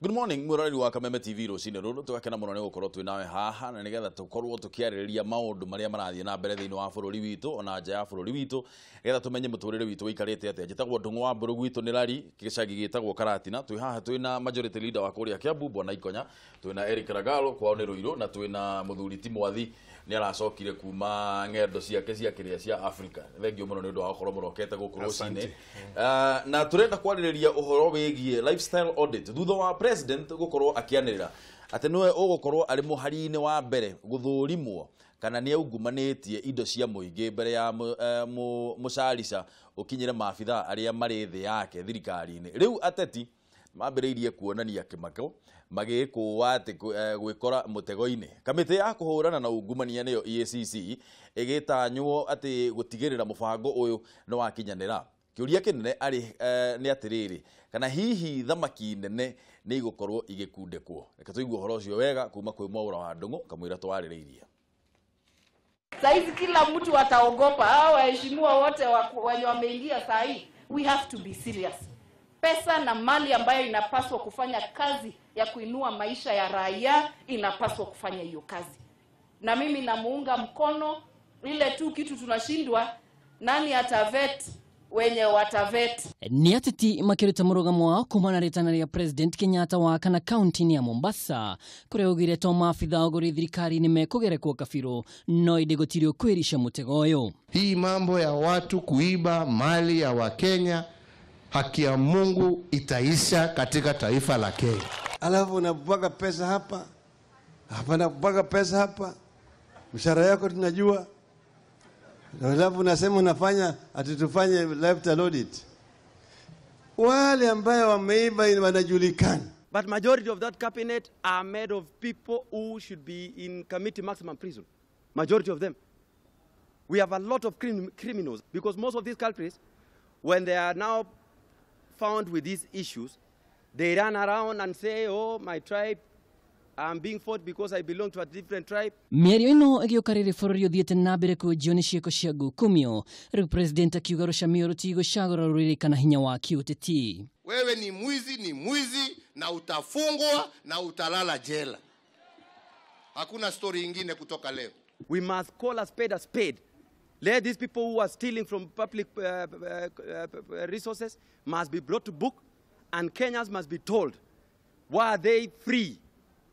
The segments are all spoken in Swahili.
Good morning, murari wa Kameme TV rucine ruru twakena muno ni gukorwo twi nawe haha na nigetha tukorwo tukiaririria maundu maria marathie na mbere thiini wa bururi witu ona nja ya bururi witu nigetha tumenye muturire witu wikarite atia. Njitagwo Ndung'u wa Mburu gwitu ni Rari gicagi gitagwo Karatina. Twi haha twi na majority leader wa kuria Kiambu Bwana Ikonya, twi na Eric Ragalo kwao ni Ruiru na twi na muthuri Timwathi ni aracokire kuma ng'endo ciake cia kiria cia Africa. Thengio muno ni undu wa gukorwo murokete guku rucine na turenda kwaririria uhoro wigie lifestyle audit thutha wa president gukorwo akianirira ati niwe ugukorwo ari muhari-ini wa mbere guthurimwo kana ni aungumanitie indo cia muingi mbere ya mucarica ukinyire maabitha aria mari thi yake thirikari-ini. Riu ateti mambiriirie kuonania kimako magikuwa ati gwikora mutego-ini. Kamiti ya kuhurana na ungumania niyo EACC igitanywo ati gutigirira mubango uyu no wakinyanira. Kiuria kinene ari ni atiriri kana hihi thamaki nene ni igukorwo igikundekwo. Reke tuigue uhoro ucio wega kuma kwi Mwaura wa Ndung'u kamwira twaririirie. Saizi kila mtu ataogopa, hao waheshimiwa wote wenye wameingia saa hii. We have to be serious. Pesa na mali ambayo inapaswa kufanya kazi ya kuinua maisha ya raia inapaswa kufanya hiyo kazi. Na mimi namuunga mkono. Ile tu kitu tunashindwa, nani atavet wenye watavet. Ni ateti makiruta murugamo wao kumana ritana ria President Kenyatta wa kana county ya Mombasa kuria ugire to maabitha ogori thirikari ni mekugerekwo kabiro no inde gutirio kwirisha mutego uyu. Hii mambo ya watu kuiba mali ya Wakenya, haki ya Mungu itaisha katika taifa la Kenya. Alafu unabwaga pesa hapa, unabwaga pesa hapa, mshahara yako tunajua. Alafu unasema unafanya ati tufanye lifestyle audit. Wale ambao wameiba wanajulikana. But majority of that cabinet are made of people who should be in committee maximum prison. Majority of them. We have a lot of criminals because most of these culprits, when they are now found with these issues, they run around and say, oh, my tribe, I'm being fought because I belong to a different tribe. Mierio ino agiokarire bururi uthiete na mbere ku jioni cieko cia gukumio. Riu president akiuga rucamio rutigo cagura ruririkana hinya wa kiuteti. Wewe ni mwizi na utafungwa na utalala jela. Hakuna story ingine kutoka leo. We must call a spade a spade. Let these people who are stealing from public resources must be brought to book, and Kenyans must be told why are they free.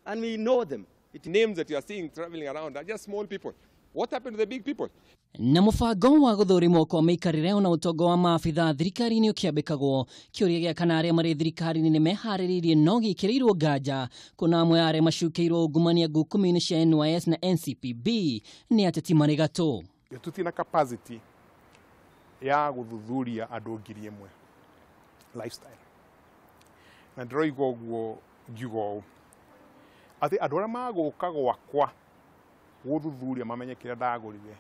And we know them. The names that you are seeing traveling around are just small people. What happened to the big people? Na mubango wa guthurimwo kwa meikarire na utonga wa maabitha thirikari-ini ukiambikagwo. Kiuria gia kana aria mari thirikari-ini ni mehaririirie no gikirirwo nganja kuna amwe aria macukeirwo ungumania ngukumi-ini cia NYS na NCPB ni ateti mari gato. Tutina capacity ya guthuthuria andu ngiri imwe lifestyle. Na ndiroigwa uguo ngiugo ati andu aria maguka gwakwa guthuthuria mamenye kiria ndagurire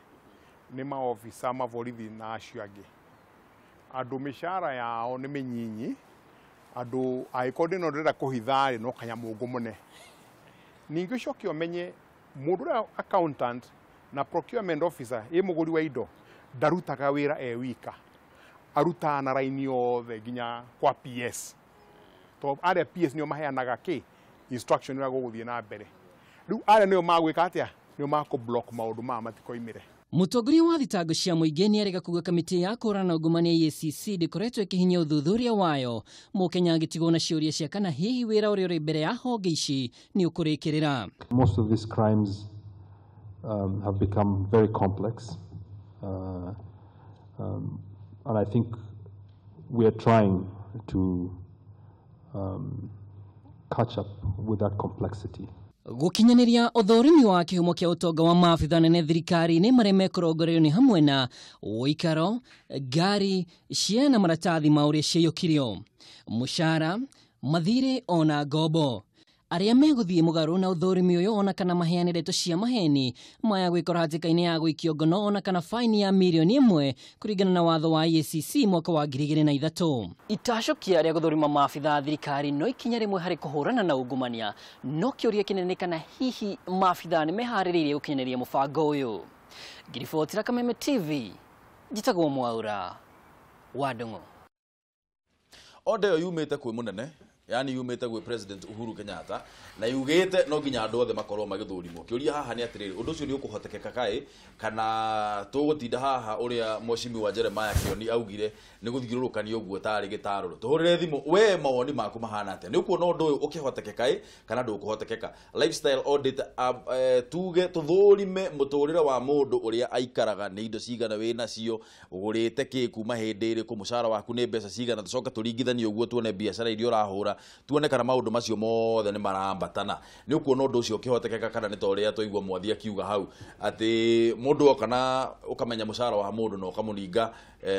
ni maofisa maborithi na acio angi. Andu mishara yao ni minyinyi, andu aikorwo no ndira kuhithari no kanyamungu mune. Ningi ucoke umenye mundu ria accountant na procurement officer muguri wa indo ndarutaga wira wika, aruta na raini yothe nginya kwa PS. To aria PS nio maheanaga ki instruction ya guguthie na mbere. Riu aria nio magwika atia, nio mako block maundu ma matikoimire. Mutongoria wa thitango cia muingi ni arega kuga kamiti ya kurana ungumania EACC ndikoretwo ikihinya uthuthuria wayo. Mukenya agitigwo na ciuria cia kana hihi wira uria uri mbere ya honge ici ni ukurikirira. Most of these crimes have become very complex, and I think we are trying to catch up with that complexity. Gukinyaniria uthurimi wa kihumo kia utonga wa maabitha nene thirikari-ini maria mekurongorerio ni hamwe na uikaro, gari, ciana maratathi mauria ciiyukirio, mushara, mathire ona ngobo. Aria meguthie mugaru na uthurimi uyu ona kana maheane ndeto cia maheni maya gwikora hatikaini ya gwikio ngono ona kana faini ya milioni 1 kuringana na watho wa EACC mwaka wa 2003. Itashokia aria guthurima maabitha thirikari no ikinya rimwe hari kuhurana na ungumania no kiuria kinene kana hihi maabitha ni mehaririirie gukinyaneria mubango uyu. Giribotira Kameme TV, njitagwo Mwaura wa Ndung'u. Ode yo yumite kwi munene yani yumite gwe President Uhuru Kenyatta na yugite no nginya andu othe makorwo magithurimwo kiuria haha ni atiriri undu ucio ni ukuhotekeka kai kana tugutinda haha uria Mwashimi wa Jeremiah Kioni augire ni guthirurukania uguo tari gitaruru tuhurire thimu we mawoni maku mahana atia ni ukuona undu uyu ukihotekeka kai kana ndukuhotekeka lifestyle audit tuge tuthurime muturire wa mundu uria aikaraga ni indo cigana wina cio ugurite ki kuma hindi iri ku mushara waku ni mbeca cigana tucoka turingithanie uguo tuone biashara iria urahura tuone kana maundu macio mothe ni marambatana ni ukuona undu ucio ukihotekeka kana ni toria toigwa mwathi akiuga hau ati mundu okana ukamenya mushara wa mundu no kamuninga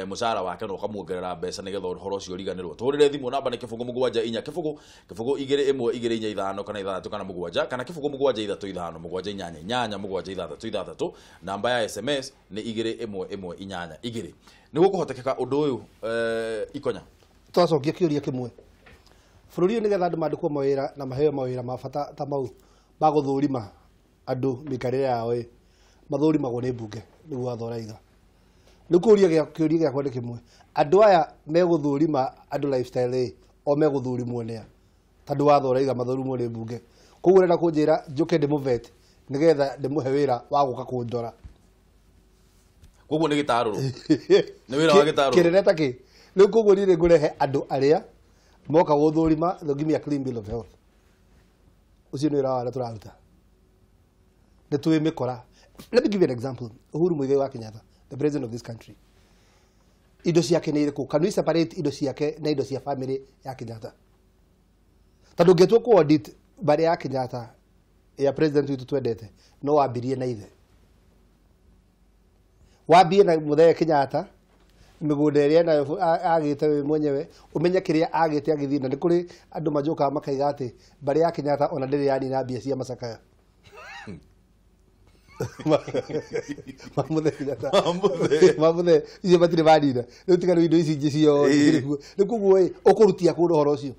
mushara wake no kamuongerera mbeca nigetha uhoro ucio riganirwo tuhurire thimu namba ni kifungu mugwanja inya kifungu 2-1-2-5 kana 6 kana mugwanja kana kifungu mugwanja 3-5 mugwanja inyanya inyanya mugwanja 3-3 namba ya SMS ni 2-1-1-2 ni gukuhotekeka undu uyu ikonya twacokia kiuria kimwe bururi ni getha andu mandikwo mawira na maheo mawira mabata ta mau baguthurima andu mikarire yao mathurimagwo ni mbunge niguo athoraiga ni kiuria giakwa ni kimwe andu aya meguthurima andu lifestyle o meguthurimwo nia tondu wathoraiga mathurimwo ni mbunge koguo renda kunjira njuke ndimuvet ni getha ndimuhe wira wa guka kunjora koguo ni gitaruru ni wira wa gitaruru kirereta ki ni koguo ni ngurehe andu aria moka guthurima they'll give me a clean bill of health ucio ni wira wa turaruta ni tuwe mikora. Let me give you an example. Uhuru Muigai wa Kenyatta, the president of this country, indo ciake ni iriku? Can we separate indo ciake na indo cia family ya Kenyatta? Tondu ngetwo ku audit bari ya Kenyatta ya president witu twendete no wambirie na ithe wambie na Muthee Kenyatta migunda iria nayo agite we mwenyewe umenye kiria agite agithina ni kuri andu majoka makaiga ati bari ya Kenyatta ona ndiri yani na mbia cia macakaya Mamuthe icio matire vanina riu tiganu indo ici ingi cio ni kuguo ukurutia kundu horo ucio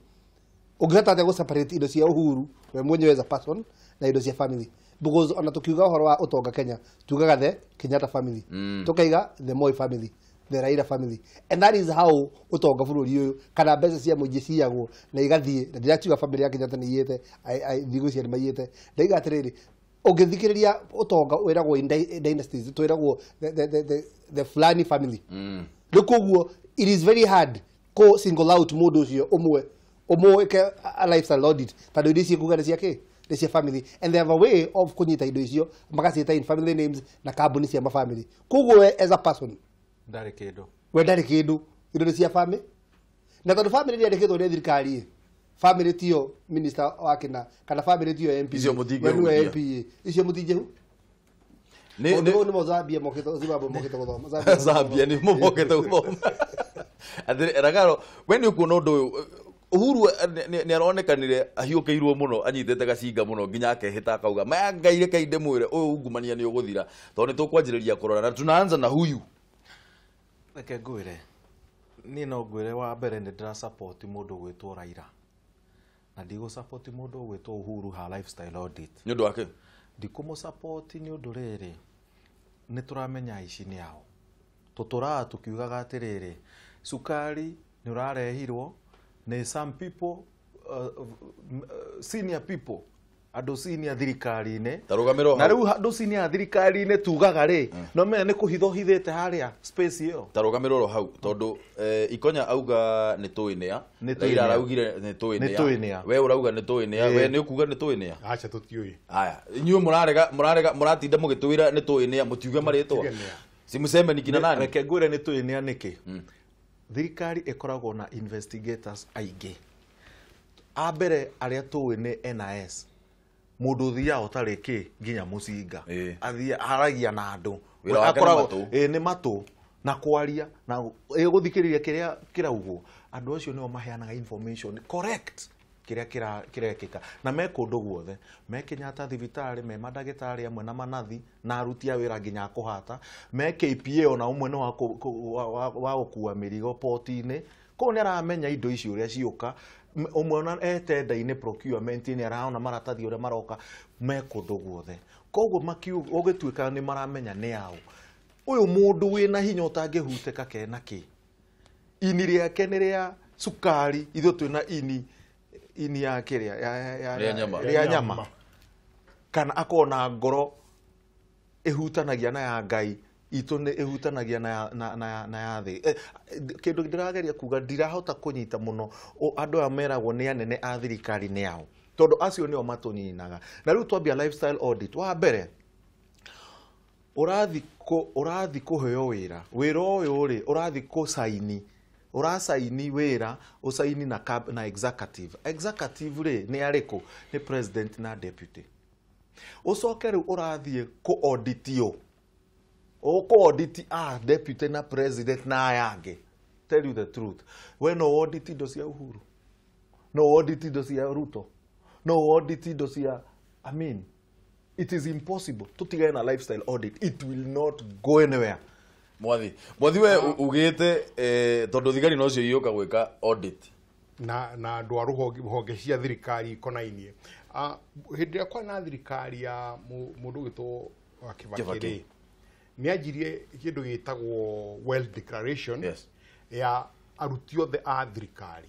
ungihota atia guseparate indo cia Uhuru we mwenyewe as a person na indo cia family because ona tukiuga horo wa utonga Kenya tugaga the Kenyatta family tukaiga the Moi family the Raila family and that is how utonga bururi uyu kana mbeca cia muingi ciagwo na igathie na ndirakiuga family ya Kenyatta ni yete thigo cia ni mayete ndaiga atiriri ungithikiriria utonga wiragwo dynasties twiragwo the Fulani family nikuguo it is very hard ko single out mundu ucio umwe ke a lifestyle audit tondu indo icio kuga ciake ni cia family and they have a way of kunyita indo icio magacita in family names na kambuni cia family kuguo as a person ndari kindu we ndari kindu indo ni cia family na tondu family ni andikitwo ni thirikari family tio minister wakina kana family tio MP icio mutinge MP icio mutinge hu ni Mozambia mokito Zimbabwe mokito guthoma Zambia ni mokito guthoma athire ragaro when ukuona undu Uhuru ni aronekanire ahiukiirwo muno anyitete gacinga muno nginya akehita akauga mangaire kainde mwire uyu ungumania ni uguthira tondu ni tukwanjiriria kurora na tunaanza na huyu reke ngwire ni no ngwire wa mbere ni ndira support mundu gwitwo Raila na ndigo support mundu gwitwo Uhuru ha lifestyle audit ni undu wake ndikumu support ni undu riri ni turamenya ici ni ao tutura tukiugaga atiriri sukari ni urarehirwo ni some people senior people andu senior thirikari-ini tarugamiro na riu andu senior thirikari-ini tugaga ri no menya ni kuhithohithite haria space iyo tarugamiro hau tondu ikonya auga ni tuinea Raila araugire ni tuinea we urauga ni tuinea we ni ukuga ni tuinea acha tutiui aya inyuĩ muratinda mugitwira ni tuinea mutiuge maritwa simuseme ni kina nani reke ngwire ni tuinea niki thirikari ikoragwo na investigators aingĩ ambere aria tuwe ni NIS mundu thia utari ki nginya mucinga athia haragia na andu akoragwo ni matu na kwaria na guthikiriria kiria kiraugwo andu acio nio maheanaga information correct kiria kirekika na me kundu guothe me Kenyatta thibitari me madagitari amwe na manathi na aruti a wira nginya kuhata me KPA ona umwe no wa gukua mirigo poti-ini ko ni aramenya indo icio uria ciuka umwe ona etenda-ini procurement ni araona maratathi uria maroka me kundu guothe koguo makiuga ugituika ni maramenya ni ao uyu mundu wina hinya utangihuteka kena ki ini riake ni ria sukari ithu twina ini ini ya kiria ya nyama kana akona ngoro ehutanagia na ya ngai itu ne ehutanagia na ya thi kindu ndirageria kuga ndirahota kunyita muno andu ameragwo ni anene a thirikari ni ao tondu acio nio matuninaga na riu twambia lifestyle audit wa mbere urathi kuheo wira uyu ri urathi ku saini urasaini wira usaini na executive ri ni ariku ni president na deputy ucoke riu urathie ku auditio ku audit deputy na president na ayange. Tell you the truth, we no audit indo cia Uhuru, no audit indo cia Ruto, no audit indo cia it is impossible tutigane na lifestyle audit. It will not go anywhere. Mwathi we ugite tondu thigari no cio ioka gwika audit na andu a ruhonge cia thirikari konainie hindi kwa na thirikari ya mundu gitwo wa Kibaki ni ajirie kindu gitagwo wealth declaration ya aruti othe a thirikari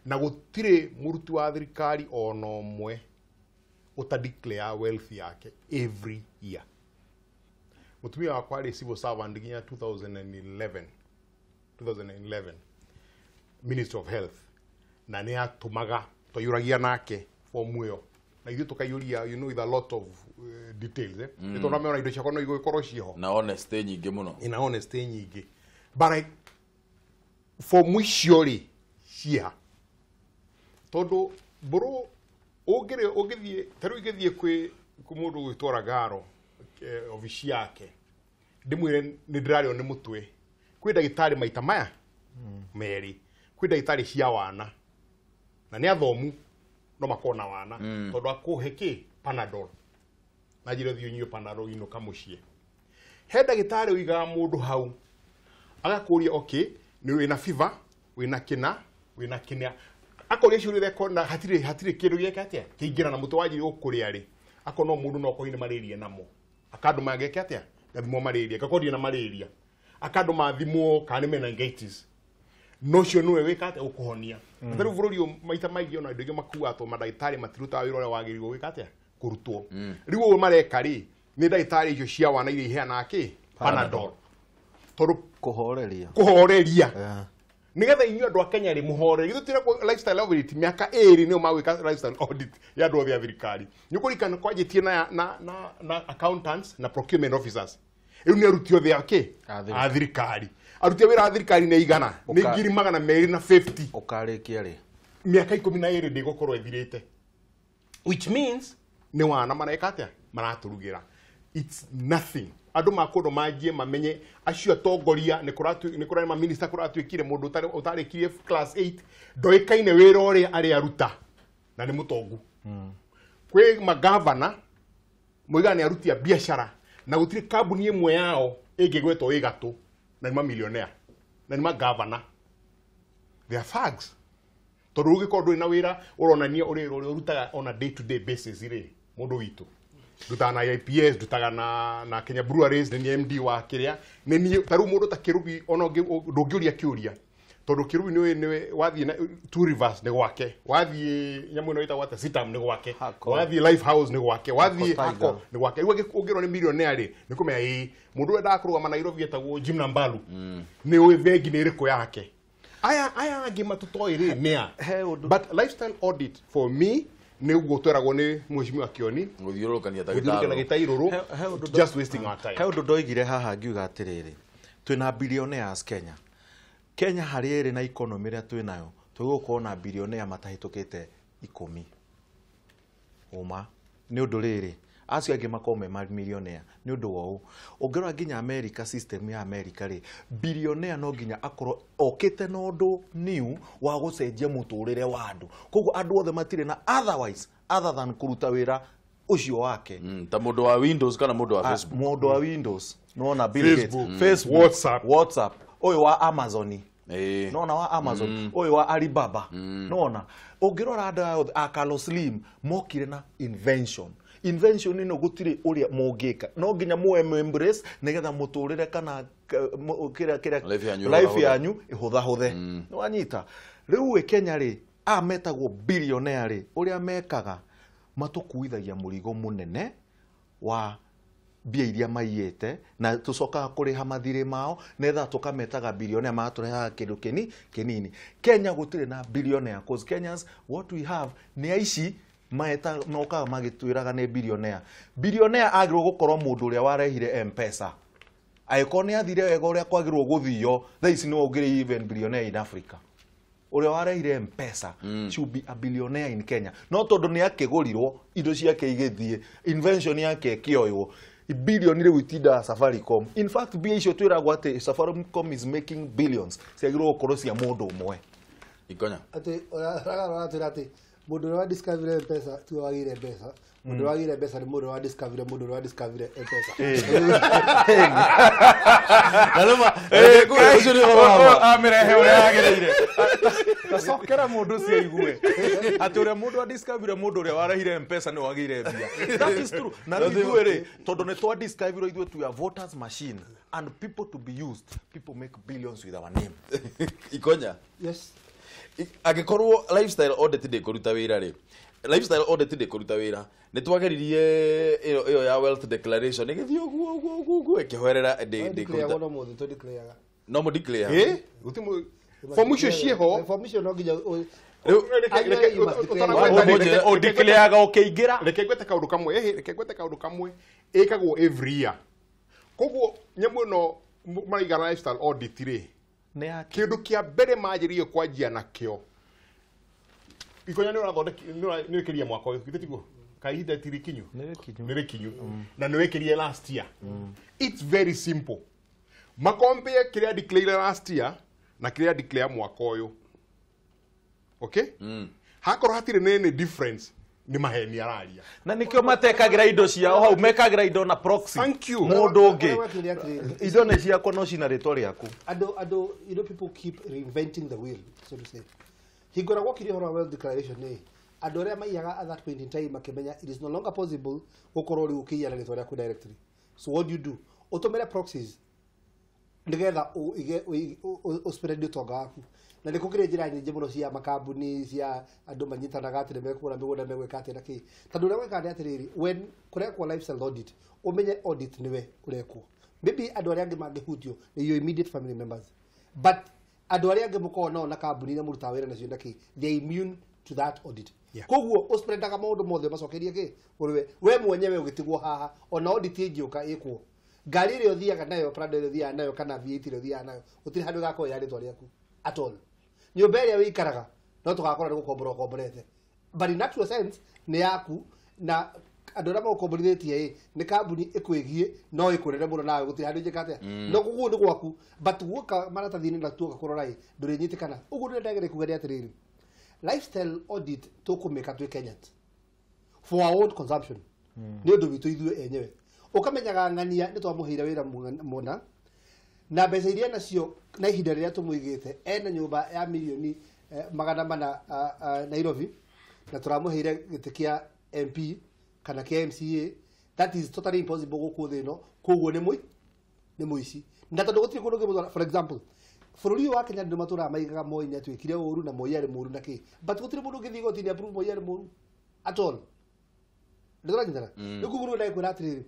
na gutire muruti wa thirikari ono mwe uta declare wealth yake every year. Mutumia wakwa ari civil servant ginya 2011 Ministry of Health na ni atumaga toyuragia nake form yo na ithu tukayuria with a lot of details nito na meona indo ciakwa no igũkorwo ciho na honesty nyingi muno ina honesty nyingi but form icio ri cia tondu bro ogithie taru igithie kwi mundu gwitwara garo ofisi yake ndimwire ni ndirario ni mutwe kwi ndagitari maita maya meri kwi ndagitari cia wana na ni athomu no makona wana tondu akuheki Panadol na jiro thiunyo Panadol ino kamucie he ndagitari uiga mundu hau agakuria okay ni wina fever wina kina akoria ciuri rekona hatire kindu giake atia kiingira na mutu wajiri ukuria ri akono mundu no kohine malaria namo akandu mageke atia gathimo malaria gakoria na malaria akandu mathimo kana meningitis no cio nwe wikate ukuhonia atharu vururio maita maigi ona ndio makua to madagitari matiruta wira ore wagirigo wikate kurutwo riu o mareka ri ni ndagitari icio cia wana iria ihena aki Panadol toru kuhoreria nigetha inyu andu a Kenya ri muhore githutire lifestyle audit miaka eri ni magwika lifestyle audit ya andu a thirikari nyukurikana kwajitie na accountants na procurement officers riu ni aruti othe ake a thirikari aruti wira a thirikari ni igana ni 250 ukarikia ri miaka 12 ndigukorwo ethirite which means ni wana mareka atia maraturugira it's nothing andu makondo majie mamenye acio atongoria ni kurani ma minister kuratwikire mundu utarikirie class 8 ndoikaine wira ore ari aruta na ni mutongu kwe magavana muigani aruti ya biashara na gutire kambuni imwe yao ingigwetwo igatu na ni mamillionaire na ni magavana they are thugs tondu ugikorwo ina wira uronania uri urutaga on a day to day basis ri mundu witu dutaga na IPS dutaga na Kenya Breweries ni MD wa kiria ni taru mundu ta kirubi ona ndungiuria kiuria tondu kirubi ni wathie na Two Rivers ni gwake wathie nyamu no ita wata sitam ni gwake wathie Life House ni gwake wathie hako ni gwake iwe ungirwo ni millionaire ni kumea mundu wenda kuruga Nairobi etagwo Jim Nambalu ni we vengi ni riko yake aya angima tutoire nia but lifestyle audit for me ni gutweragwo ni mheshimiwa Kioni guthiurukania gitairuru just wasting our time. He undu ndoigire haha ngiuga atiriri twina billionaires Kenya hari iri na economy ria twinayo tugukorwo na billionaire matahitukite 10 uma ni undu riri acio angi makome millionaire ni undu wau ungirwa nginya America system ya America ri billionaire no nginya akorwo okite no undu new wa gucenjia muturire wa andu koguo andu othe matire na otherwise other than kuruta wira ucio wake ta mundu wa Windows kana mundu wa Facebook mundu wa Windows no Bill Gates Facebook WhatsApp oyo wa Amazon no na wa Amazon oyo wa Alibaba no na ungirora andu a Carlos Slim mokire na invention ino gutire uria mungika no nginya mu embrace nigetha muturire kana kira life yanyu ihutha no anyita riu we Kenya ri metagwo billionaire uria mekaga matukuithagia murigo munene wa mbia iria maiyete na tucokaga kuriha mathire mao netha tukametaga billionaire maturehaga kindu kinini. Kenya gutire na billionaire cause Kenyans what we have ni aici maeta nokaga magitwiraga ni billionaire. Billionaire agirwo gukorwo mundu uria warehire M-Pesa. Aiko ni athire wega uria kwagirwo guthio tha ici no ugire even billionaire in Africa. Uria warehire M-Pesa should be a billionaire in Kenya. No tondu ni akigurirwo indo ciake igithie invention yake kioyo billion ile witinda Safaricom. In fact bia icio twiragwo ati Safaricom is making billions. Ciagirwo gukorwo cia mundu umwe. Ikonya ati ati mundu wa discovery M-Pesa tu wagire pesa. Mundu wagire pesa ni mundu wa discovery M-Pesa. Naluma ucio ni amirehe uria yagirire tasokera mundu cia igue ati uria mundu wa discovery mundu uria warahire M-Pesa ni wagire bia. That is true. Na igue tondu ni twa discovery ithu tu ya voters machine and people to be used. People make billions with our name. Ikonya Yes. agikorwo lifestyle audit ndi kuruta wira ri lifestyle audit ndi kuruta wira ni twageririe iyo ya wealth declaration igithio guo ikihwerera ndi kuruta no mo declare Gutimu formucio cieho Information no nginya o declareaga ukiingira reke gwete kaundu kamwe ikagwo every year. Koguo nyamu no maraiga lifestyle audit ri kindu kia mbere majiriye kwanjia nakio Ikonya ni urathondeki ni wekirie mwaka uyu gitiguo kaida tirikinyu ni rikinyu na ni wekirie last year. It's very simple. Makompare kiria declare last year na kiria declare mwaka uyu. Okay? Hakoro hatire nene difference ni maheni araria. Na nikio matekagira indo ciao hau mekagira indo na proxy. Thank you. Mundu ungi indo ne ciakwa no cina ritwa riaku. Ado you know people keep reinventing the wheel, so to say. Higora gwakiri horo wealth declaration ni ado ria maiyaga at that point in time makimenya it is no longer possible gukorwo ri ukiyana ritwa riaku directly. So what do you do? Utumira proxies nigetha o spread utonga waku na nä kå kä rä njä ra nyingä må no cia makambuni cia andå manyitanaga atä nä mekå ra mä gå nda megwä ka atä na kä tondå å rä a gwäka nä atä rä rä kå rekwo lifestyle audit å menye audit nä we å rekwo maybe andå arä a angä mangä hutio nä your immediate family members but andå arä a angä må korwo nao na kambuni na må rutaga wä ra nacio na kä they are immune to that audit. Koguo å spreadaga maå ndå mothe macokerie kä we mwenyewe å gä tigwo haha ona audit ä ngä å ka ä kwo ngari ä rä a å thiaga nayo Prado ä rä a å thiaga nayo kana V8 ä rä a å thiaga nayo å tirä handå gakorwo ya rä twa rä aku at all. Nyumba ĩrĩa wĩikaraga no tũgakora nĩ gũkomborete but in actual sense nĩ yaku na andũ arĩa magũkomborithĩtie nĩ kambuni ĩkwĩgie no ĩkũrere mũno nawe gũtirĩ handũ njĩka atĩa no gũguo nĩ gwaku but guoka maratathi-inĩ na tuoka kũrora ndũrĩnyitĩkana ũguo nĩ ndagĩrĩire kuga nĩ atĩrĩrĩ lifestyle audit tũkũmĩka twĩ Kenyans for our own consumption nĩ ũndũ witũ ithuĩ enyewe ũkamenyaga ng'ania nĩ twamũheire wĩra mũna na mbeca iria nacio na ihinda rĩrĩa tũmũigĩte ena nyũmba ya milioni 400 Nairobi na tũramũheire gĩtĩ kĩa MP kana kĩa MCA that is totally impossible gũkũ thĩ ĩno koguo nĩ mũici na tondũ gũtirĩ kũndũ kĩmwe for example bũrũri ũyũ wa Kenya andũ matũraga maigaga Moi nĩ atuĩkire ũũru na Moi arĩ mũũru na kĩ but gũtirĩ mũndũ ũngĩthiĩ igoti-inĩ approve Moi arĩ mũũru at all ndĩranyitana rĩu koguo ndagĩkwĩra atĩrĩrĩ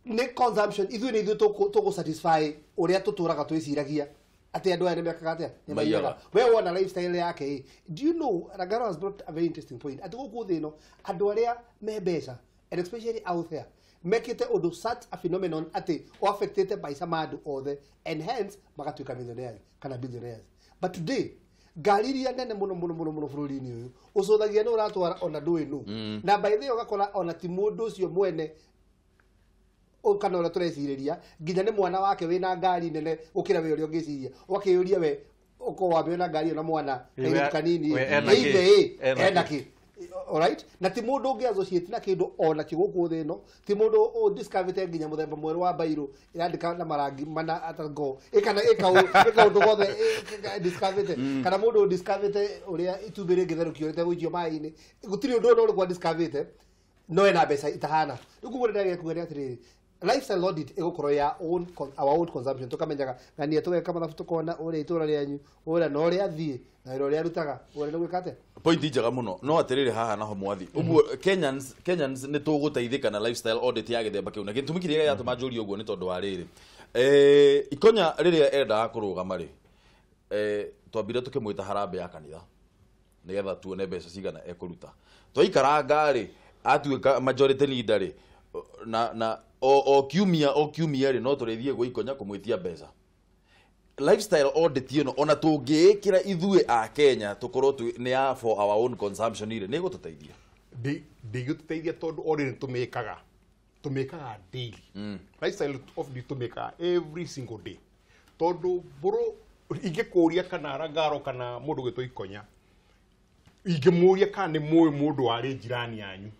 nĩ consumption ithuĩ nĩ ithuĩ tũgũ satisfy ũrĩa tũtũraga twĩciragia atĩ andũ aya nĩ mekaga atĩa nĩ maiyaga we wona lifestyle yake do you know Ragaro has brought a very interesting point atĩ gũkũ thĩ ĩno andũ arĩa me mbeca and especially out there mekĩte ũndũ such a phenomenon atĩ o affectĩte maica ma andũ othe and hence magatuĩka millionaires kana billionaires but today ngari iria nene mũno bũrũri-inĩ ũyũ ũcũthagia nĩ ũratwara ona ndũĩ nũ na by the way ũgakora ona ti mũndũ ũcio mwene kana ũrĩa tũrecirĩria nginya nĩ mwana wake wĩna ngari nene ũkĩra we ũrĩa ũngĩciria ũgakĩũria we ũkorwo wambe na ngari na mwana kairĩtu kanini ena kĩ alright na ti mũndũ ũngĩ associate na kĩndũ ona kĩgũkũ thĩ ĩno ti mũndũ ũdiscoverite nginya mũthemba mwerũ wa bairũ ĩrandĩka na marangi mana atango ĩka ũndũ wothe discoverite kana mũndũ discoverite ũrĩa itumbĩ rĩngĩtherũkio rĩtegũikio maĩ-inĩ gũtirĩ ũndũ ũrĩa ũrĩkwa discoverite no ena mbeca itahana rĩu koguo nĩ ndagĩrĩire kuga nĩ atĩrĩrĩ lifestyle audit egukoro ya our own consumption tukamenyaga ngania tugeka mathabu tukona uri itura ryanyu ura no ri athie na ro ri arutaga uri no gwikate point njega muno no atiriri haha naho mwathi uguo Kenyans ni tuguteithika na lifestyle audit ya githemba kiu na gitumi kiria yatuma njuri uguo ni tondu wa riri ikonya riria enda kurugama ri twambire tukimwita harambe ya kanitha nigetha tuone mbeca cigana ekuruta twaikara ri atuika majority leader ri na o kiumia ri no turithie gwa ikonya kumwitia mbeca lifestyle audit ino ona tungikira ithue a Kenya tukorwo ni ya for our own consumption ire ni gututeithia gututeithia tondu ori tumikaga daily lifestyle audit tumikaga every single day tondu bro ingekuria kana rangaro kana mundu gitwo ikonya ingemuria kana ni mundu ari jirani yanyu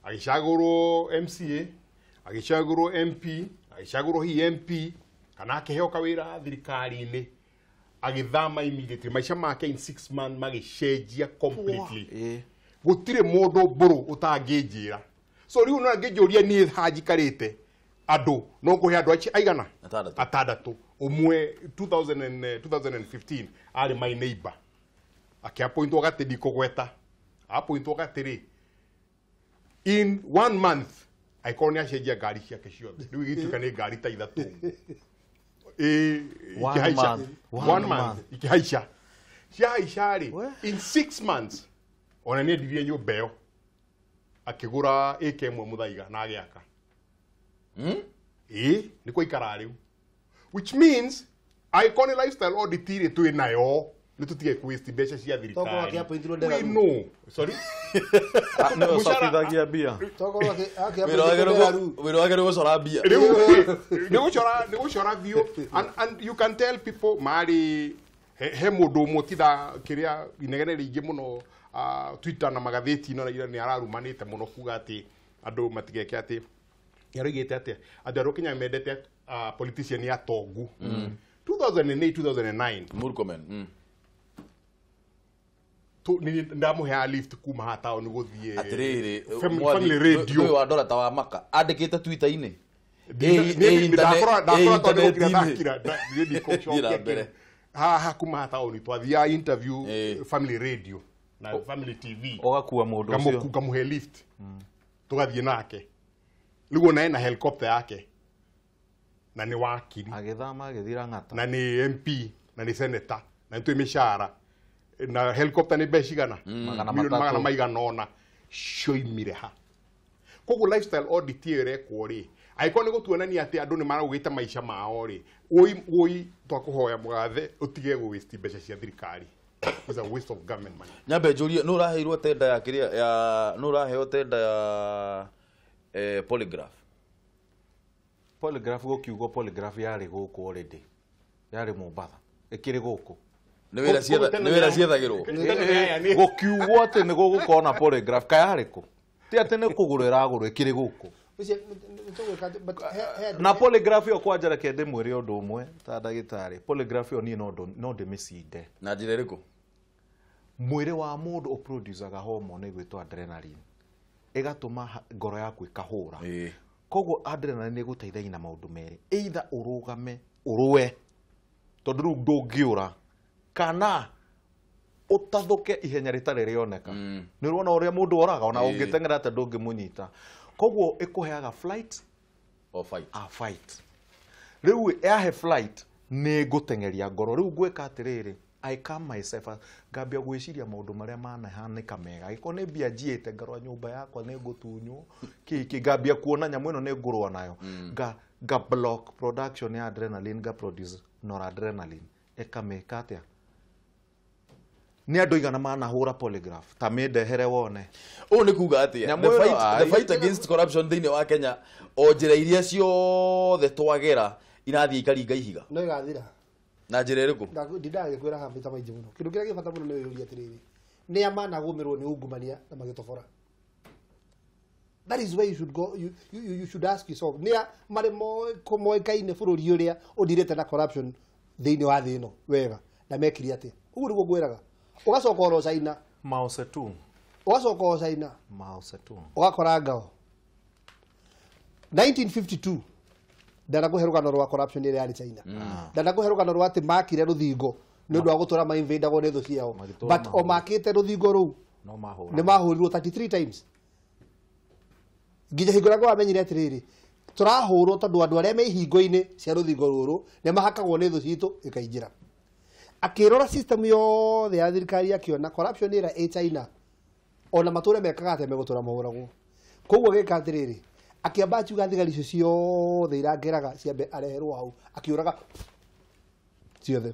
agicagurwo MCA agicagurwo MP agicagurwo MP kana akiheo kawira thirikari-ini agithama immediately maisha make in 6 months magicenjia completely gutire mundu mburu utanginjira so riu no nginjuria ni hanjikarite andu no kuhe andu aigana atandatu umwe 2015 ari my neighbor akiapointwo gatidi kugweta apointwo gatiri in 1 month aikoni acenjia ngari ciake ciothe riu igituka ni ngari ta ithatu one month ikihaica ciahaica ri in 6 months ona ni ndirie nyumba iyo akigura ikemwe muthaiga na agiaka ni kwa ikara riu which means iconic lifestyle audit ri twi nayo ni tutige kuisti mbeca cia thirikari we know sorry no safithagia bia togoro wiro wake gocora bia ni gucora bio and you can tell people mari he mundu mutitha kiria inegene ringi muno Twitter na magatheti no ni ararumanite muno kuga ati andu matigeke ati yarigite ati andu Kenya mendete politician ya tongu 2008 2009 Murkomen ni ndamuhe lift kuma hata ni guthie atiriri family radio we wa ndora ta wa maka andikite Twitter-ini ha kuma hata ni twathia interview family radio na family TV ogakuwa mundu ucio kamuhe lift tugathie nake riu na ena helicopter yake na ni wakiri agithama agithira ngata na ni MP na ni senator na ntwe mishara na helicopter ni beshigana magana maigana ona shoimire ha kogu lifestyle audit ire kwori aikoni gutuonania ati andu ni maragwita maisha mao ri oi twakuhoya mugathe utige waste mbeca cia thirikari is a waste of government money nyambe njurie no raheirwo tenda ya kiria ya no raheo tenda ya polygraph gukiugo polygraph yari guku already yari Mombasa ikiri guku ni wira ciethagirwo gukiugo ati ni gugukona polygraph kayari ku ti ati ni kugurira aguru ikiri guku na polygraph yo kwanja reke ndimwire undu umwe ta ndagitari polygraph yo ni no ndimicinde na njira iriku mwire wa mundu uproducaga hormone igwitwa adrenaline igatuma ngoro yaku ikahura koguo adrenaline ni guteithagia na maundu meri either urugame urue tondu riu ndungiura kana utathuke ihenya ritari rioneka ni ruona uria mundu oraga ona ungitengera ate ndungimunyita koguo ikuheaga flight or fight riu yahe flight ni gutengeria ngoro riu gweka atiriri I calm myself ngambia gwiciria maundu maria manahanika mega iko ne bia jiete ngarwa nyumba yakwa ne gutunywo kiki ngambia kuona nyamu ino ne ngurwa nayo ga block production ya adrenaline ga produce noradrenaline ekameka atia ni andu igana manahura polygraph ta mendehere wone ni kuga atia the fight against corruption thini wa Kenya o njira iria ciothe twagera irathie ikaringa ihiga no igathira na njira iriku ndindagikwira hambi ta maingi muno kindu kiria gibata muno ni yuria atiriri ni amana gumirwo ni ungumania na magitobora that is where you should go you should ask yourself ni mari moikaine bururi uria udirete na corruption thini wa thino wega na mekiri atia ugu niguo ngwiraga ugacoka oro China Mao Zedong ugacoka oro China Mao Zedong ugakora ngao 1952 ndanakuhe rugano rwa corruption ĩrĩa yarĩ China ndanakuhe rugano rwa atĩ makire rũthingo nĩ ũndũ wa gũtũra mainvadagwo nĩ thũ ciao but o makĩte rũthingo rũu nĩ mahũrirwo 33 times nginya hingo ĩrĩa wamenyire atĩrĩrĩ tũrahũrwo tondũ andũ arĩa me ihingo-inĩ cia rũthingo rũrũ nĩ mahakagwo nĩ thũ citũ ĩkaingĩra akĩrora system yothe ya thirikari akĩona corruption ĩrĩa ĩ China ona matũre mekaga atĩ megũtũra mahũragwo koguo gĩka atĩrĩrĩ akiamba akiuga thigari icio ciothe irangeraga ciambe areherwo hau akiuraga ciothe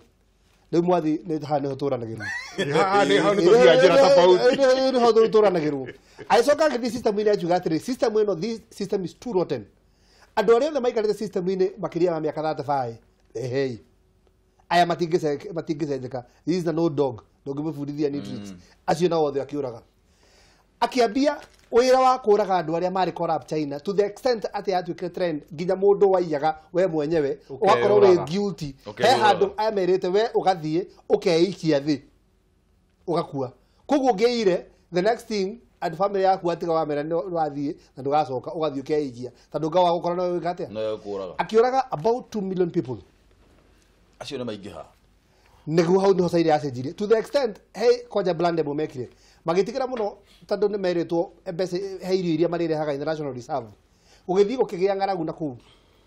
rĩu mwathi nĩ hana nĩ tũranagĩrwo nĩ ho tũranagĩrwo aicoka ngĩthiĩ system ĩrĩa akiuga atĩrĩrĩ system ĩno this system is too rotten andũ arĩa othe maikarĩte system inĩ makĩria ma mĩaka 35 hey aya matingĩcenjeka this is no dog ndũngĩmũbundithia ni tricks acio nao othe akiuraga akiambia wĩra wa kũraga andũ arĩa marĩ corrupt China to the extent atĩ atuĩkire trend nginya mũndũ waiyaga we mwenyewe ũgakorwo wĩ guilty he handũ amerĩte we ũgathiĩ ũkeikia thĩ ũgakua koguo ũngĩire the next thing and family yaku atiga wamera nĩ wathiĩ na ndũgacoka ũgathiĩ ũkeikia tondũ ngawa gũkorwo no wĩka atĩa no kũraga akiũraga about 2 million people acio nĩ maingĩha nĩguo hau niho China yacenjirie to the extent hey koja blande mumekire magitigĩra mũno tondũ nĩ merĩtwo mbeca he irio iria marirehaga international reserve ũgĩthiĩ gũkĩgĩa ng'aragu na kũu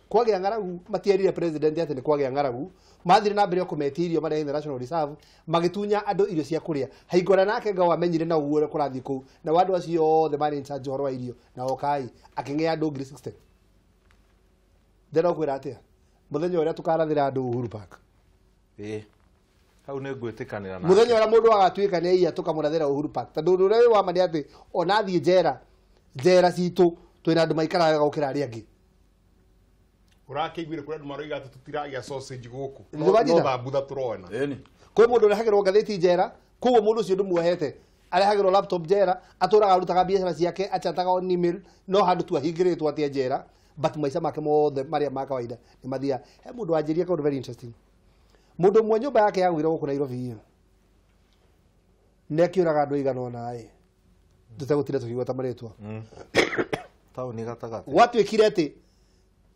kwagĩa ng'aragu matierire president atĩ nĩ kwagĩa ng'aragu mathire na mbere kũmetia irio marehe international reserve magĩtunya andũ irio cia kũrĩa haigora nake ngawa amenyire na ũguo kũrathiĩ kũu na andũ acio othe marĩ in charge wa irio na okai akĩng'ea andũ 60 ndĩra kwĩra atĩa mũthenya ũrĩa tukarathĩra andũ Uhuru Park hau nĩ ngwĩtĩkanĩra na mũthenya ũrĩa mũndũ agatuĩka nĩ aiya tũkamũrathĩra Uhuru Park tondũ ũrĩa wĩ wa mani atĩ ona athiĩ njera citũ twĩna andũ maikaraga gũkĩra arĩa angĩ ũrakĩiguire kũrĩa andũ maroiga atĩ tũtiragĩa sausage gũkũ no thambutha tũrona kwĩ mũndũ ũrehagĩrwo ngathĩti njera koguo mũndũ ũcio ndũmuohete arehagĩrwo laptop njera atũraga arutaga biacara ciake achataga on email no handũ tu ahingĩrĩtwo atĩa njera but maica make mothe marĩa ma kawaida nĩ mathiaga he mũndũ wanjĩria kaũndũ very interesting mũndũ mwe nyũmba yake yagwire gũkũ Nairobi nĩ akĩũraga andũ aigana ũna tũtegũtire tũkĩgweta marĩtwa taũni gatagatĩ watuĩkire atĩ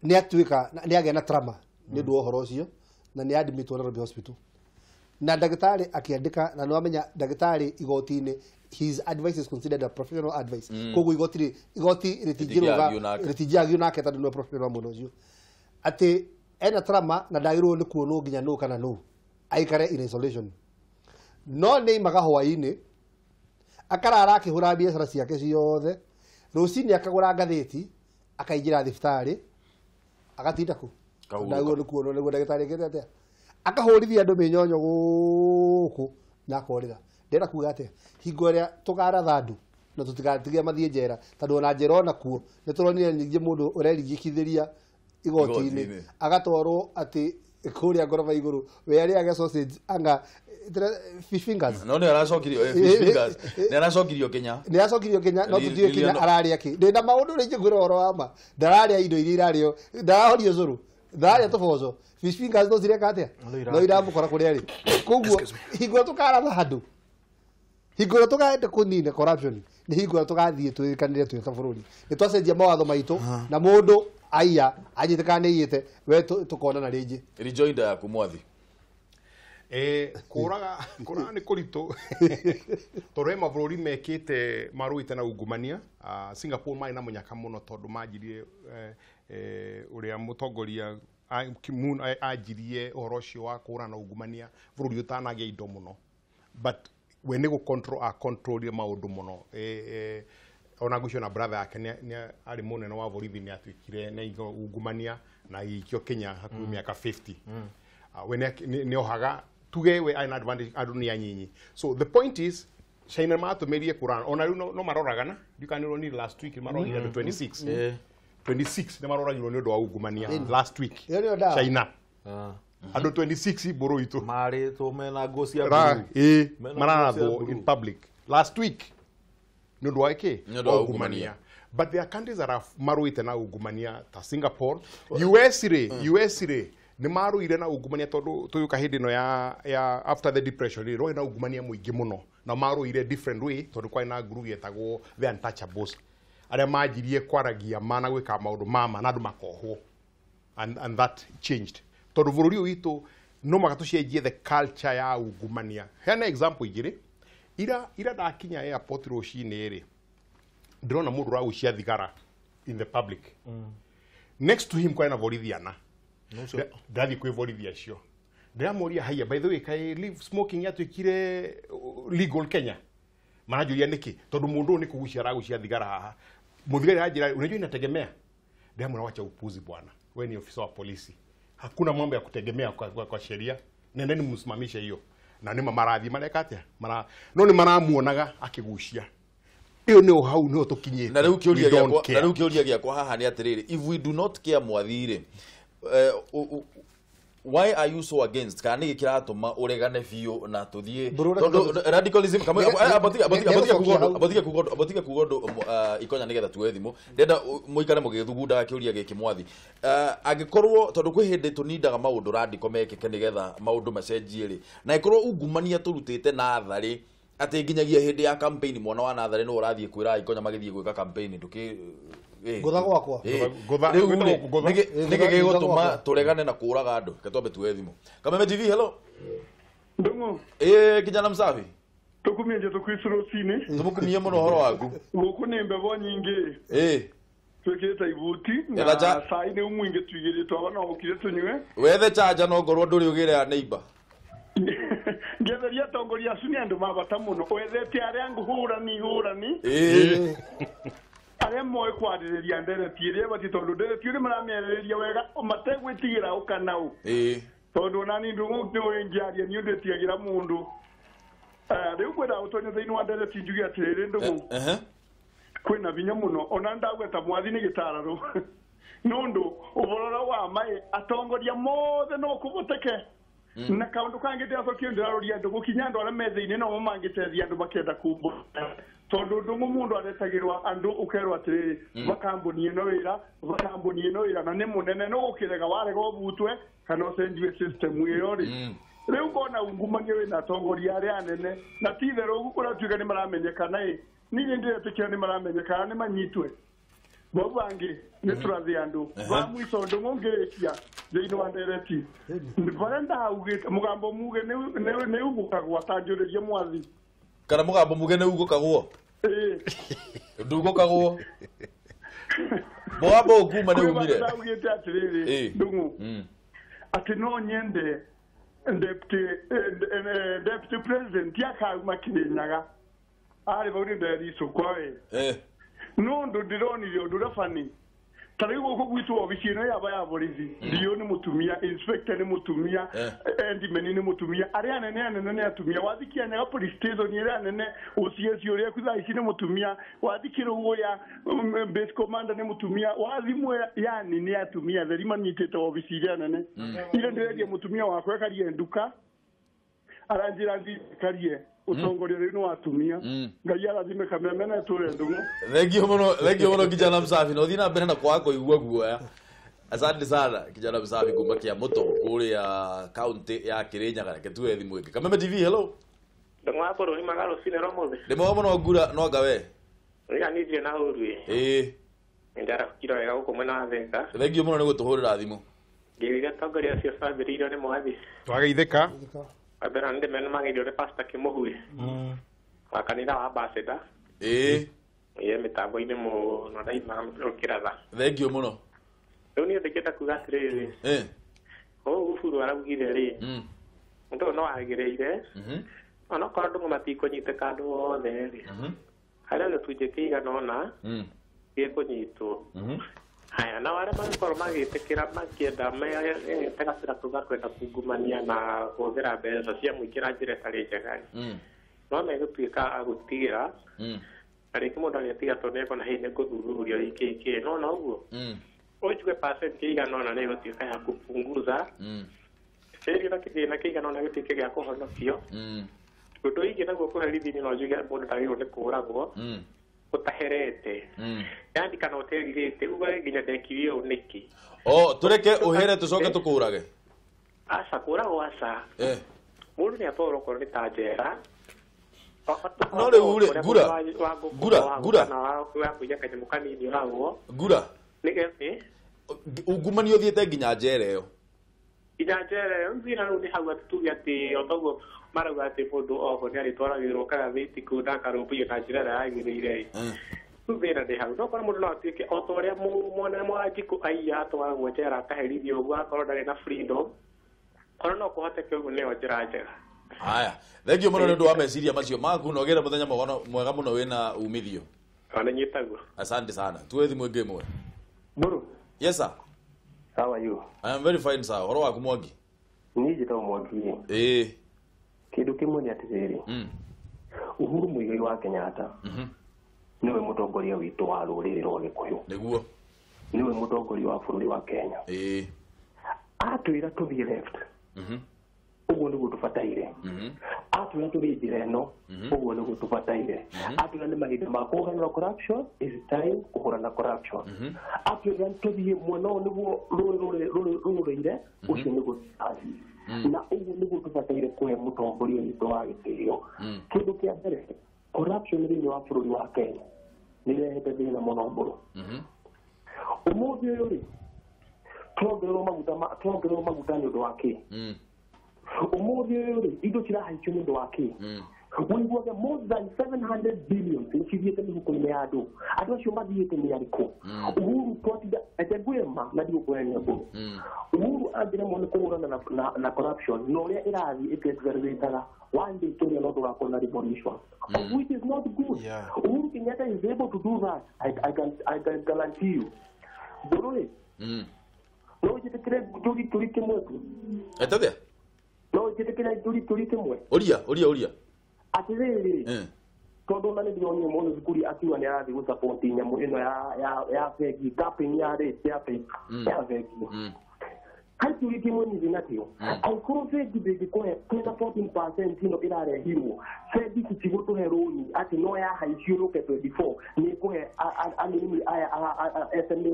nĩ atuĩka nĩ agĩa na trauma nĩ ũndũ wa ũhoro ũcio na nĩ admitwo Nairobi hospital na ndagĩtarĩ akĩandĩka na nĩ wamenya ndagĩtarĩ igoti-inĩ his advice is considered a professional advice koguo igoti rĩtingĩrũga nake tondũ nĩ professional mũno ũcio atĩ ena trauma na ndagĩrĩirwo nĩ kuonwo nginya no kana no aikare in isolation no nĩ imaga hwaĩ-inĩ akarara akĩhũra biacara ciake ciothe rũcinĩ akagũra ngathĩti akaingĩra thibitarĩ agatinda ku ndagĩrĩirwo nĩ kuonwo nĩguo ndagĩtarĩ ekĩte atĩa akahũrithia andũ mĩnyonyo gũkũ na akorĩra ndĩra kuga atĩa hingo ĩrĩa tũkaratha andũ na tũtigatige mathiĩ njera tondũ ona njera ona kuo nĩ tũronire ningĩ mũndũ ũrerigĩkithĩria igoti-inĩ agatwarwo atĩ kũrĩa ngoroba igũrũ we arĩage sausage anga fish fingers no nĩ aracokirio fish fingers nĩ aracokirio Kenya no tũtiũĩ Kenya ararĩa kĩ ndĩna maũndũ rĩngĩ ngwĩra ũhoro wa ma ndararĩa indo iria irarĩo ndarahorio cũrũ ndararĩa tũboco fish fingers no cireka atĩa no iramũkora kũrĩa rĩ koguo hingo tũkaratha handũ hingo tũkaenda kũnina corruption nĩ hingo tũgathiĩ twĩkanĩre twĩ ta bũrũri nĩ twacenjia mawatho maitũ na mũndũ aiya anyitĩka nĩ iyĩte we tũkonana rĩngĩ rejoinder yaku mwathi kũraga nĩ kũritũ tondũ mabũrũri mekĩte marũĩte na ungumania Singapore marĩ na mũnyaka mũno tondũ manjirie ũrĩa mũtongoria anjirie ũhoro ũcio wa kũra na ungumania bũrũri ũtanagĩa indo mũno but we nĩ control maũndũ mũno ona gucio na brother yake nĩ arĩ mũnene wa borithi nĩ atuĩkire na ungumania na ikio Kenya hakuhĩ mĩaka 50 we nĩ ohaga tuge we an advantage andũ nĩ anyinyi so the point is China matũmĩrie Quran ona rĩu no maroragana ndikanĩrwo ni last week maroragire andũ 26 nĩ maroragirwo nĩ ũndũ wa ungumania last week China andũ 26 bũrũri itu marĩtwo mena nguo cia blue mararathwo in public last week nĩ ũndũ wa kĩ ungumania but there are countries that are marũĩte na ungumania ta Singapore US rĩ nĩ marũire na ungumania tondũ tũyũka hĩndĩ ĩno ya after the depression rĩ na ungumania mũingĩ mũno na marũire different way tondũ kwari na group yetagwo the untouchables aria majirie kwaragia mana gwika maundu mama na andu makohwo, and that changed tondu bururi witu no magatucenjie the culture ya ungumania. Hena example igiri ira ndakinya airport rucini ri ndirona mundu ragucia thigara in the public next to him kwa na vorithiana ndathi kwi vorithia cio ndiramuria haya by the way kai live smoking yatwikire legal Kenya manajuria niki tondu mundu ni kugucia ragucia thigara haha muthigari hajira unajua inategemea ndiramura wacha upuzi bwana wewe ni ofisa wa polisi hakuna mambo ya kutegemea kwa sheria nendeni msimamishe hiyo na ni marathi mareka atia no ni maramuonaga akigucia iyo ni hau no tukinyite na riu kiuria giakwa haha ni atiriri if we do not care mwathire why are you so against kana ni kiratuma uregane biu na tuthie radicalism kama abatika kugondo ikonya nigetha tuwe thimu ndenda muikare mugithugunda kiuria giki mwathi agikorwo tondu kwi hindi tunindaga maundu radical mekeke nigetha maundu macenjie ri na ikorwo ungumania turutite na thari ati nginyagia hindi ya campaign mwana wa nathari no urathie kwira ikonya magithie gwika campaign nduki gutha gwakwa nige gigutuma turegane na kuraga andu ketwambe tuwe thimu Kameme TV hello ndungu kijana msafi tukumie nje tukwisuro cine tumukumie muno horo waku guku ni mbevo nyingi twikite ibuti na sai ni umwingi twigire twabana ukire tunywe wethe chaja no ngorwo nduri ugire ya neighbor ngetheria tongoria suni andu mabata muno wethete aria nguhurani aria moe kwaririria ndereti iria bati tondu ndereti uri maramereria wega mategwitigira ukanau tondu nani ndungu ngiaria ni ndetiagira mundu riu kwenda utonye thiini wa ndereti njugi atiriri ndungu kwina binya muno ona ndagweta mwathi ni gitararu nundu uborora wa mai atongoria mothe no kubuteke na kaundu kangi ndiacokie ndiraroria andu gukinya andu aria metha-ini no mangitethia andu makenda kumbu tondu ndungu mundu aretagirwa andu ukerwa atiriri bakambuni ino wira na ni munene no gukirega warega ubutwe kana ucenjie system iyo ri riu kona ungumania wina atongoria aria anene na tithero gukura tuiga ni maramenyekana niĩ ndiretikira ni maramenyekana ni manyitwe bobangi ni turathi andu ba mwiso ndungu ngirikia thiini wa ndereti barenda ugite mugambo muge ne ugukagwa tanjuririe mwathi kana mugambo muge ne ugukagwo ndugukagwo boabo ukuma ne umire ugite atiriri ndungu ati no nyende deputy president yakauma kinyaga ari bauri nderi sukwawe no ndironi yo ndurafani tarigo ko gwitu obishino yaba ya borizi ndiyo ni mutumia inspector ni mutumia endimeni ni mutumia ari anene atumia wathikia nyaga police station ire anene OCS yore kuza ici ni mutumia wathikira ugo ya base commander ni mutumia wathimwe yani ni atumia therima nyitete obisi ire anene ile ndiye mutumia wakwe karie nduka aranjira karie utongoria rino watumia ngai arathime Kameme na ture ndungu thengio muno kijana msafi no thina mbere na kwako igua guoya asante sana kijana msafi kuma kia moto kule ya county ya Kirinyaga reke tuwe thimu iki Kameme TV hello ndungu aporo ni magalo sinero mothe ndimo muno ngura no ngawe ria ni thie na urui ndara kiro ya guko mwena theka thengio muno ni gutuhurira thimu ngiria tongoria cio sabiriro ni mwathi twageitheka abera nde mena magirio re pasta kimuhui wakanira wa ambassador ye mitambo ine mu no dai ma kiratha thengio muno riu ni ndikita kuga atiriri ufuru aragire ri ndo no agireire ona korwo matikonyite kandu wothe ri haria no tujikiga nona gikunyitwo haya na wale makorwo magitikira makienda metekasira kuga kwenda kungumania na kuthira mbeca cia mwikira njira tari njega no megutwika agutigira ariki mundu agetiga toneko na hine kuthuthuria iki no na uguo ujue percent igana na gutwika ya kupunguza seri na kithina kigana na gutwika ya kuhonokio undu ingi naguo kuherithini no njuge mundu ndagirwo ni kuragwo utaherete yani kana uteririte uga nginya ndekirio niki tureke uhere tucoke tukurage asa kuragwo asa mundu ni atoro ko ni tajera no le ule gura ugumani othiete nginya njera iyo nzira rundi hau atutuge ati otogo marauga ati mundu oho ni aritwaragirwo kana thitiku ndakarumbuio na njira ĩrĩa yagĩrĩire thĩna ndĩ hau nokora mũndũ no atuĩke o ta ũrĩa mwene Mwanjikũ aiya atwaragwo njera akaherithio ũguo akorwo ndarĩ na freedom ona no kũhoteke ũguo nĩyo njĩra njega. Haya, thengio mũno nĩ ũndũ wa meciria macio maku na ũgĩre mũthenya mwega mũno wĩna umithio. Ona nyitaguo. Asante sana. Tuwe thimũ ĩngĩ ĩmwe. Buru. Yes sir. How are you? I am very fine sir. Horo waku Mwangi? Ni njĩtagwo Mwangi. Kĩndũ kĩmwe nĩ atĩrĩrĩ. Uhuru Muigai wa Kenyatta. Niwe mũtongoria witũ wa rũrĩrĩ rwa Gĩkũyũ. Nĩguo. Niwe mũtongoria wa bũrũri wa Kenya. Atwĩra tũthiĩ left. Ũguo nĩguo tũbataire. Atwĩra tũthiĩ njĩra ĩno. Ũguo nĩguo tũbataire. Atwĩra nĩ mahinda ma kũhũrana na corruption, is time kũhũrana na corruption. Atwĩra tũthiĩ mwena ũyũ nĩguo rũrũrĩire, ũcio nĩguo tũbataire. Na ũguo nĩguo tũbataire kũhe mũtongoria witũ wa gĩtĩo. Kĩndũ kĩa mbere, corruption thĩinĩ wa bũrũri wa Kenya nĩ ĩrehete thĩna mũno mbũrũ. Ũmũthĩ ũyũ rĩ, tuongererwo maguta nĩ ũndũ wa kĩ? Ũmũthĩ ũyũ rĩ, indo cirahaicio nĩ ũndũ wa kĩ? Wĩiguaga more than 700 billion cithiĩte mĩhuko-inĩ ya andũ. Andũ acio mathiĩte nĩ arĩkũ? Uhuru twatinda etegwĩma na ndigũkũhenia mbũrũ. Uhuru angĩremwo nĩ kũhũrana na corruption na ũrĩa ĩrathiĩ ĩkĩgarũrĩtaga one day Kenya no tũgakorwo na revolution, which is not good. Uhuru Kenyatta is able to do that. I can guarantee you. Mbũrũ no njĩtĩkĩre njũri tũri kĩmwe tu. Etathia? No njĩtĩkĩre njũri tũri kĩmwe. Ũria. Atĩrĩrĩ, tondũ na nĩ ndĩronire mũndũ thukuru akiuga nĩ arathiĩ gũsupport nyamũ ĩno ya bengi, campaign ya rate ya bengi. Haitũri kĩmwe nĩ thĩna angĩkorwo bengi ndĩngĩkũhe 14% ĩno ĩrarehirwo, bengi citigũtũhe rũni atĩ no yahaicio rũke 24 nĩ ĩkũhe anini aya SME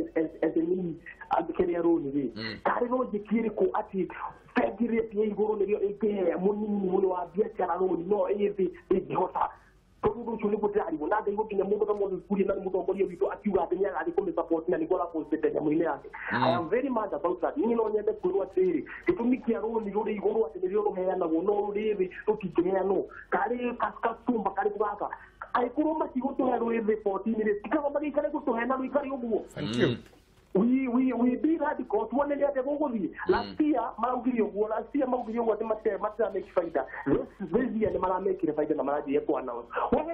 kĩrĩa rũni rĩ. Tarĩ logic ĩrĩkũ atĩ bengi rate ya igũrũ nĩrĩo ĩngĩhe mũnini mũno wa biacara rũni no ĩthĩ ĩngĩhota. Tondũ ũcio nĩguo ndĩrarigwo na ngaigua nginya mũndũ ta mũndũ thukuru na mũtongoria witũ akiuga atĩ nĩ agathiĩ kũmĩsupport na nĩguo arapostete nyamũ-inĩ yake. I am very mad about that. Niĩ no nyende kwĩrwo atĩrĩrĩ, gĩtũmi kĩa rũni rũrĩ igũrũ atĩ nĩrĩo rũheanagwo no rũrĩ rũtingĩheanwo. Karĩ kasumba karĩ gaka. Angĩkorwo matigũtũhe rwĩ report-inĩ rĩ, tikaba magĩikare gũtũhe na rũikare ũguo. Thank you. We be radical tuone nĩ atĩ gũgũthiĩ. Last year maugire ũguo atĩ matiramake baida. This year nĩ maramekire baida na marathiĩ kũ-announce. Why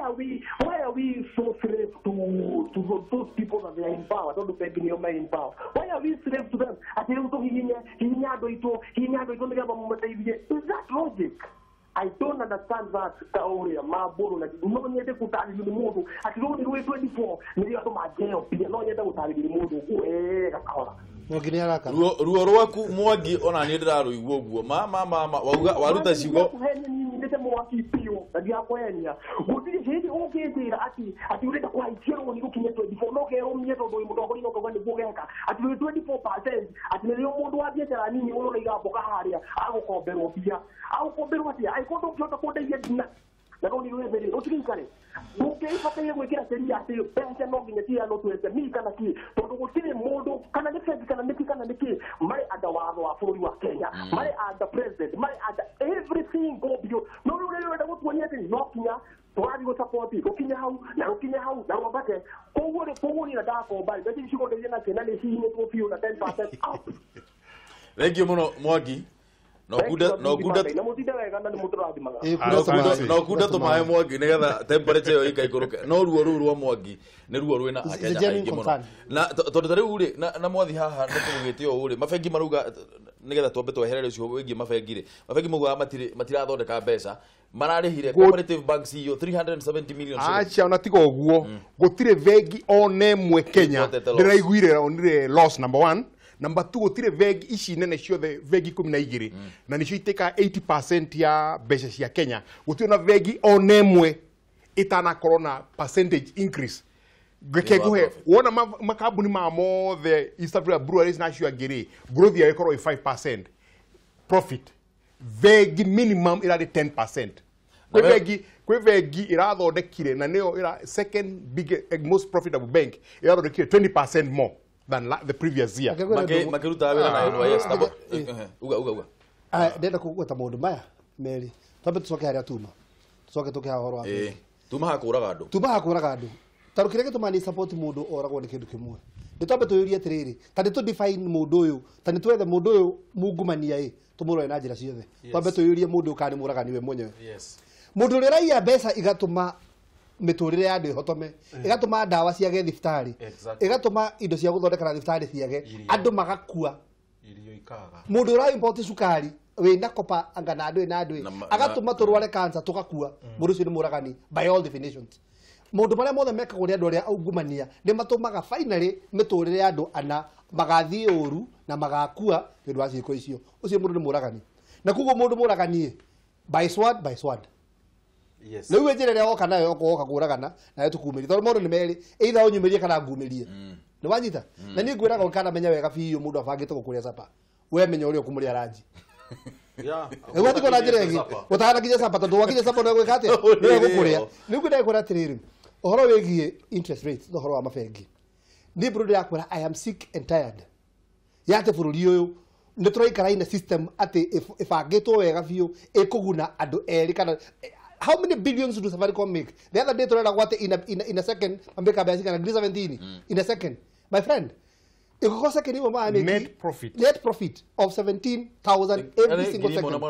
are we so slave to those people that they are in power? Don't beg me on in power. Why are we slave to them? Atĩ rĩu hinya andũ aitũ nĩgetha mamũteithie. Is that logic? I don't understand that kaũrĩa mambũrũ na no nyende gũtarĩria mũndũ atĩ rũni rwĩ 24 nĩrĩo andũ mangĩheo pia no nyende gũtarĩria mũndũ wega kahora. Mwangi nĩ araka. Ruo rwaku Mwangi ona niĩ ndĩrarũigua ũguo wauga waruta ciugo ndĩte mwaki biũ na ndiakũhenia gũtirĩ hĩndĩ ũngĩnjĩra atĩ ũrenda kũhaicia rũni gũkinya 24 no kerũmie tondũ ũyũ mũtongoria ũkauga nĩguo geka atĩ rwĩ 24% atĩ nĩrĩo mũndũ wa biacara nini ũraiga mboga harĩa agũkomberwo mbia agũkomberwo atĩa angĩkorwo ndũngĩhota kũndeithia nginya na rũni rwĩthĩ rũtirikare ndũngĩbataire gwĩkĩra sheria atĩ mbeca no nginya ciheanwo tu SME kana kĩ tondũ gũtirĩ mũndũ kana nĩ bengi kana nĩkĩ marĩ under watho wa bũrũri wa Kenya marĩ under president marĩ under everything go bio no rĩu rĩrenda gũtuonia atĩ no kinya tũrathiĩ gũsupport gũkinya hau na rwambate koguo nĩ ndakomba mbeca ici cigũndeithia na kĩna nĩ cihinĩtwo biũ na 10% out. Thengio mũno Mwangi. No kuda tumahe Mwangi nigetha temperature yo ikaikũrũke no ruo rũu rwa Mwangi nĩ ruo rwĩna Akenya aingĩ mũno na tondũ tarĩu rĩ na mwathi haha nĩ tũgĩte ũũ rĩ mabengi marauga nigetha twambe tweherere ũcio wĩgiĩ mabengi rĩ mabengi maugaga matirathondeka mbeca mararĩhire cooperative banks iyo 370 million. Acha ona tiga ũguo gũtirĩ bengi ona ĩmwe Kenya ndĩraiguire onire loss number 1. Number 2 gũtirĩ bengi ici nene ciothe bengi 12 na nĩcio itekaga 80% ya mbeca cia Kenya gũtirĩ na bengi ona ĩmwe ĩtanakorwo na percentage increase. Ngeke wona makambuni ma mothe East Africa breweries nacio angĩrĩ growth ya ĩkorwo 5% profit bengi minimum ĩrarĩ 10%. kwi bengi irathondekire na nio second biggest most profitable bank irathondekire 20% more than the previous year. Makiruta wira na NYS uga ndenda kugweta maundu maya meri twambe tucoke haria tuma tucoke tuke hahoro wa tuma hakuraga andu tarukire gitumani support mundu oragwo ni kindu kimwe ni twambe tuyurie atiriri tani tu define mundu uyu tani twethe mundu uyu mungumania tumurore na njira ciothe twambe tuyurie mundu ukani muragani we mwenyewe mundu uri raia mbeca igatuma miturire ya andu ihotome igatuma ndawa ciage thibitari igatuma indo cia guthondeka thibitari ciage andu magakua irio ikaga mundu ura import sukari wina kopa angana andu na andu agatuma turware cancer tukakua mundu ucio ni muragani by all definitions mundu maria mothe mekagwo ni andu aria aungumania ni matumaga finally miturire ya andu ana magathii uru na magakua ndu wa ciiko icio ucio mundu ni muragani na kugo mundu muragani by sword yes na uwe njira ria oka nayo oka kuragana na tukumiria tondu mundu ni meri either unyumirie kana ngumirie ni wanyita na ni ngwiraga ukana menya wega biu mundu abangite gukuria sapa we menya uri okumuria ranji Ewa tiko na njira igi utahana kinya sapa tondu wakinya sapa no gwika atia ni gukuria ni ngwira kura tiriri ohoro wegie interest rates no horo wa mabengi ni bro yakwira I am sick and tired yate bururi uyu ni turaikara ina system ati ifangitwo wega biu ikuguna andu eri kana how many billions do Safaricom make? The other day, in a second, I'm making a 17 in a second. My friend, if you second, net profit of 17,000 every single second.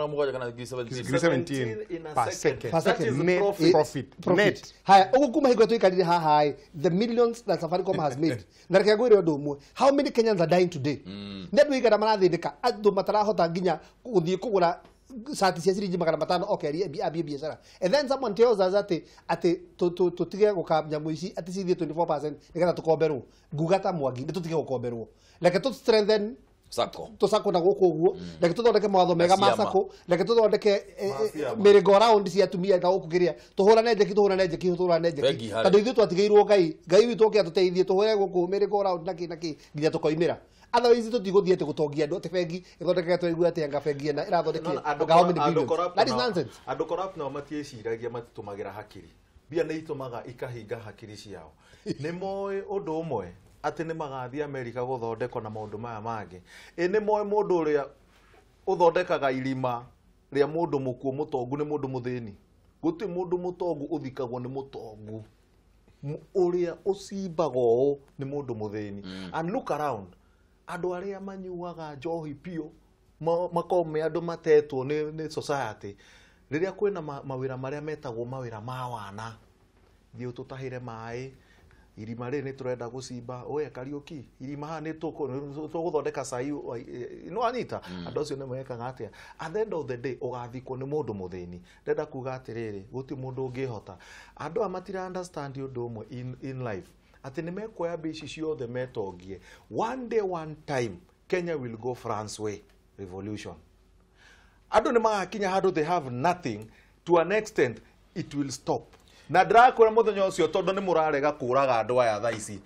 17 per second. Net profit. Net. Hi, the millions that Safaricom has made. How many Kenyans are dying today? Net we get a man adu matara hota ginya kugura sati cia ciringi 500 okay abi biashara and then someone tells us ati tutige gukabya muici ati cithi 24% nigetha tukomberwo ngugata mwangi ni tutige gukomberwo like to strengthen sako na guku uguo like tuthondeke mawatho mega ma sako like tuthondeke merry-go round cia tumia ga gukugiria tuhurane njeki tondu ithu twatigeirwo ngai witu okia tuteithie tuhure guku merry-go round naki nginya tukoimira otherwise tutiguthiĩ ati gutongia andu ati bengi ithondeke twaigua ati anga bengi na irathondeke that is nonsense andu corrupt no matieciragia matitumagira hakiri bia nĩ itumaga ikahinga hakiri ciao nĩ moĩ ũndũ ũmwe ati nĩ magathii Amerika guthondekwo na maundu maya mangi nĩ moĩ mundu uria uthondekaga irima ria mundu mukuo mutongu nĩ mundu muthĩni guti mundu mutongu uthikagwo nĩ mutongu uria ucimbagwo nĩ mundu muthĩni and look around andu aria manyuaga njohi pio makome andu matetwo ni society riria kwina mawira maria metagwo mawira ma wana thio tutahire mai irima ri ni turenda gucimba oye Kariuki irima ha ni tuguthondeka cai no anyita andu acio ni mekaga atia at the end of the day ugathikwo ni mundu muthini ndenda kuga atiriri guti mundu ungihota andu amatira understand undu umwe in life ati ni mekuoya mbici ciothe metongie one day one time Kenya will go France way revolution andu ni magakinya handu they have nothing to an extent it will stop na ndirakwira muthenya ucio tondu ni murarega kuraga andu aya thaa ici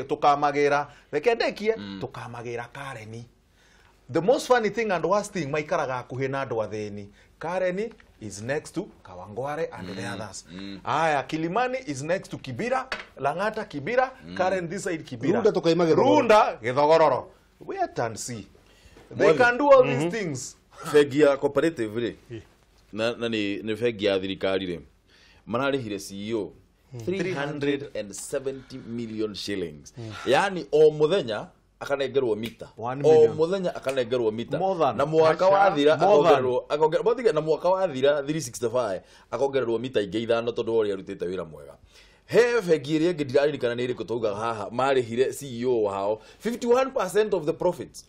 tukamagira rekendekie tukamagira Kareni the most funny thing and worst thing maikaraga akuhi na andu athini Kareni is next to Kawangware and the others. Aya, Kilimani is next to Kibira, Langata Kibira, Karen this side Kibira. Runda Githogororo. Wait and see. They can do all these things. Fegia cooperative re. Na ni fegia thirikari re. Mararihire CEO 370 million shillings. Yani o muthenya akanengerwo mita o muthenya akanengerwo mita na mwaka wathira akongererwo na mwaka wathira 365 akongererwo mita ingi ithano tondu ori arutite wira mwega he bengi iri ingi ndiraririkana ni iriku tuga haha marihire CEO wao 51% of the profits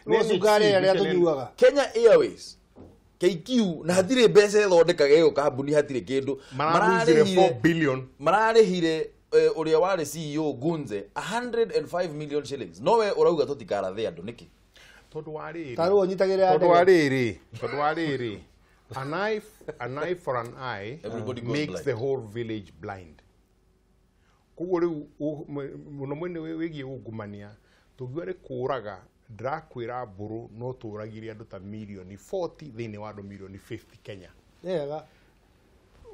no sukari ya tunyuaga Kenya Airways KQ na hatire mbeca ithondekaga iyo kambuni hatire kindu mararihire 4 billion mararihire uria wari CEO Gunze 105 million shillings nowe urauga tutikarathia andu niki tondu wariri an eye for an eye makes the whole village blind kugo riu muno mwene wigie ungumania tugiore kuraga drakwira mburu no turagiria andu ta milioni 40 thini wa andu milioni 50 Kenya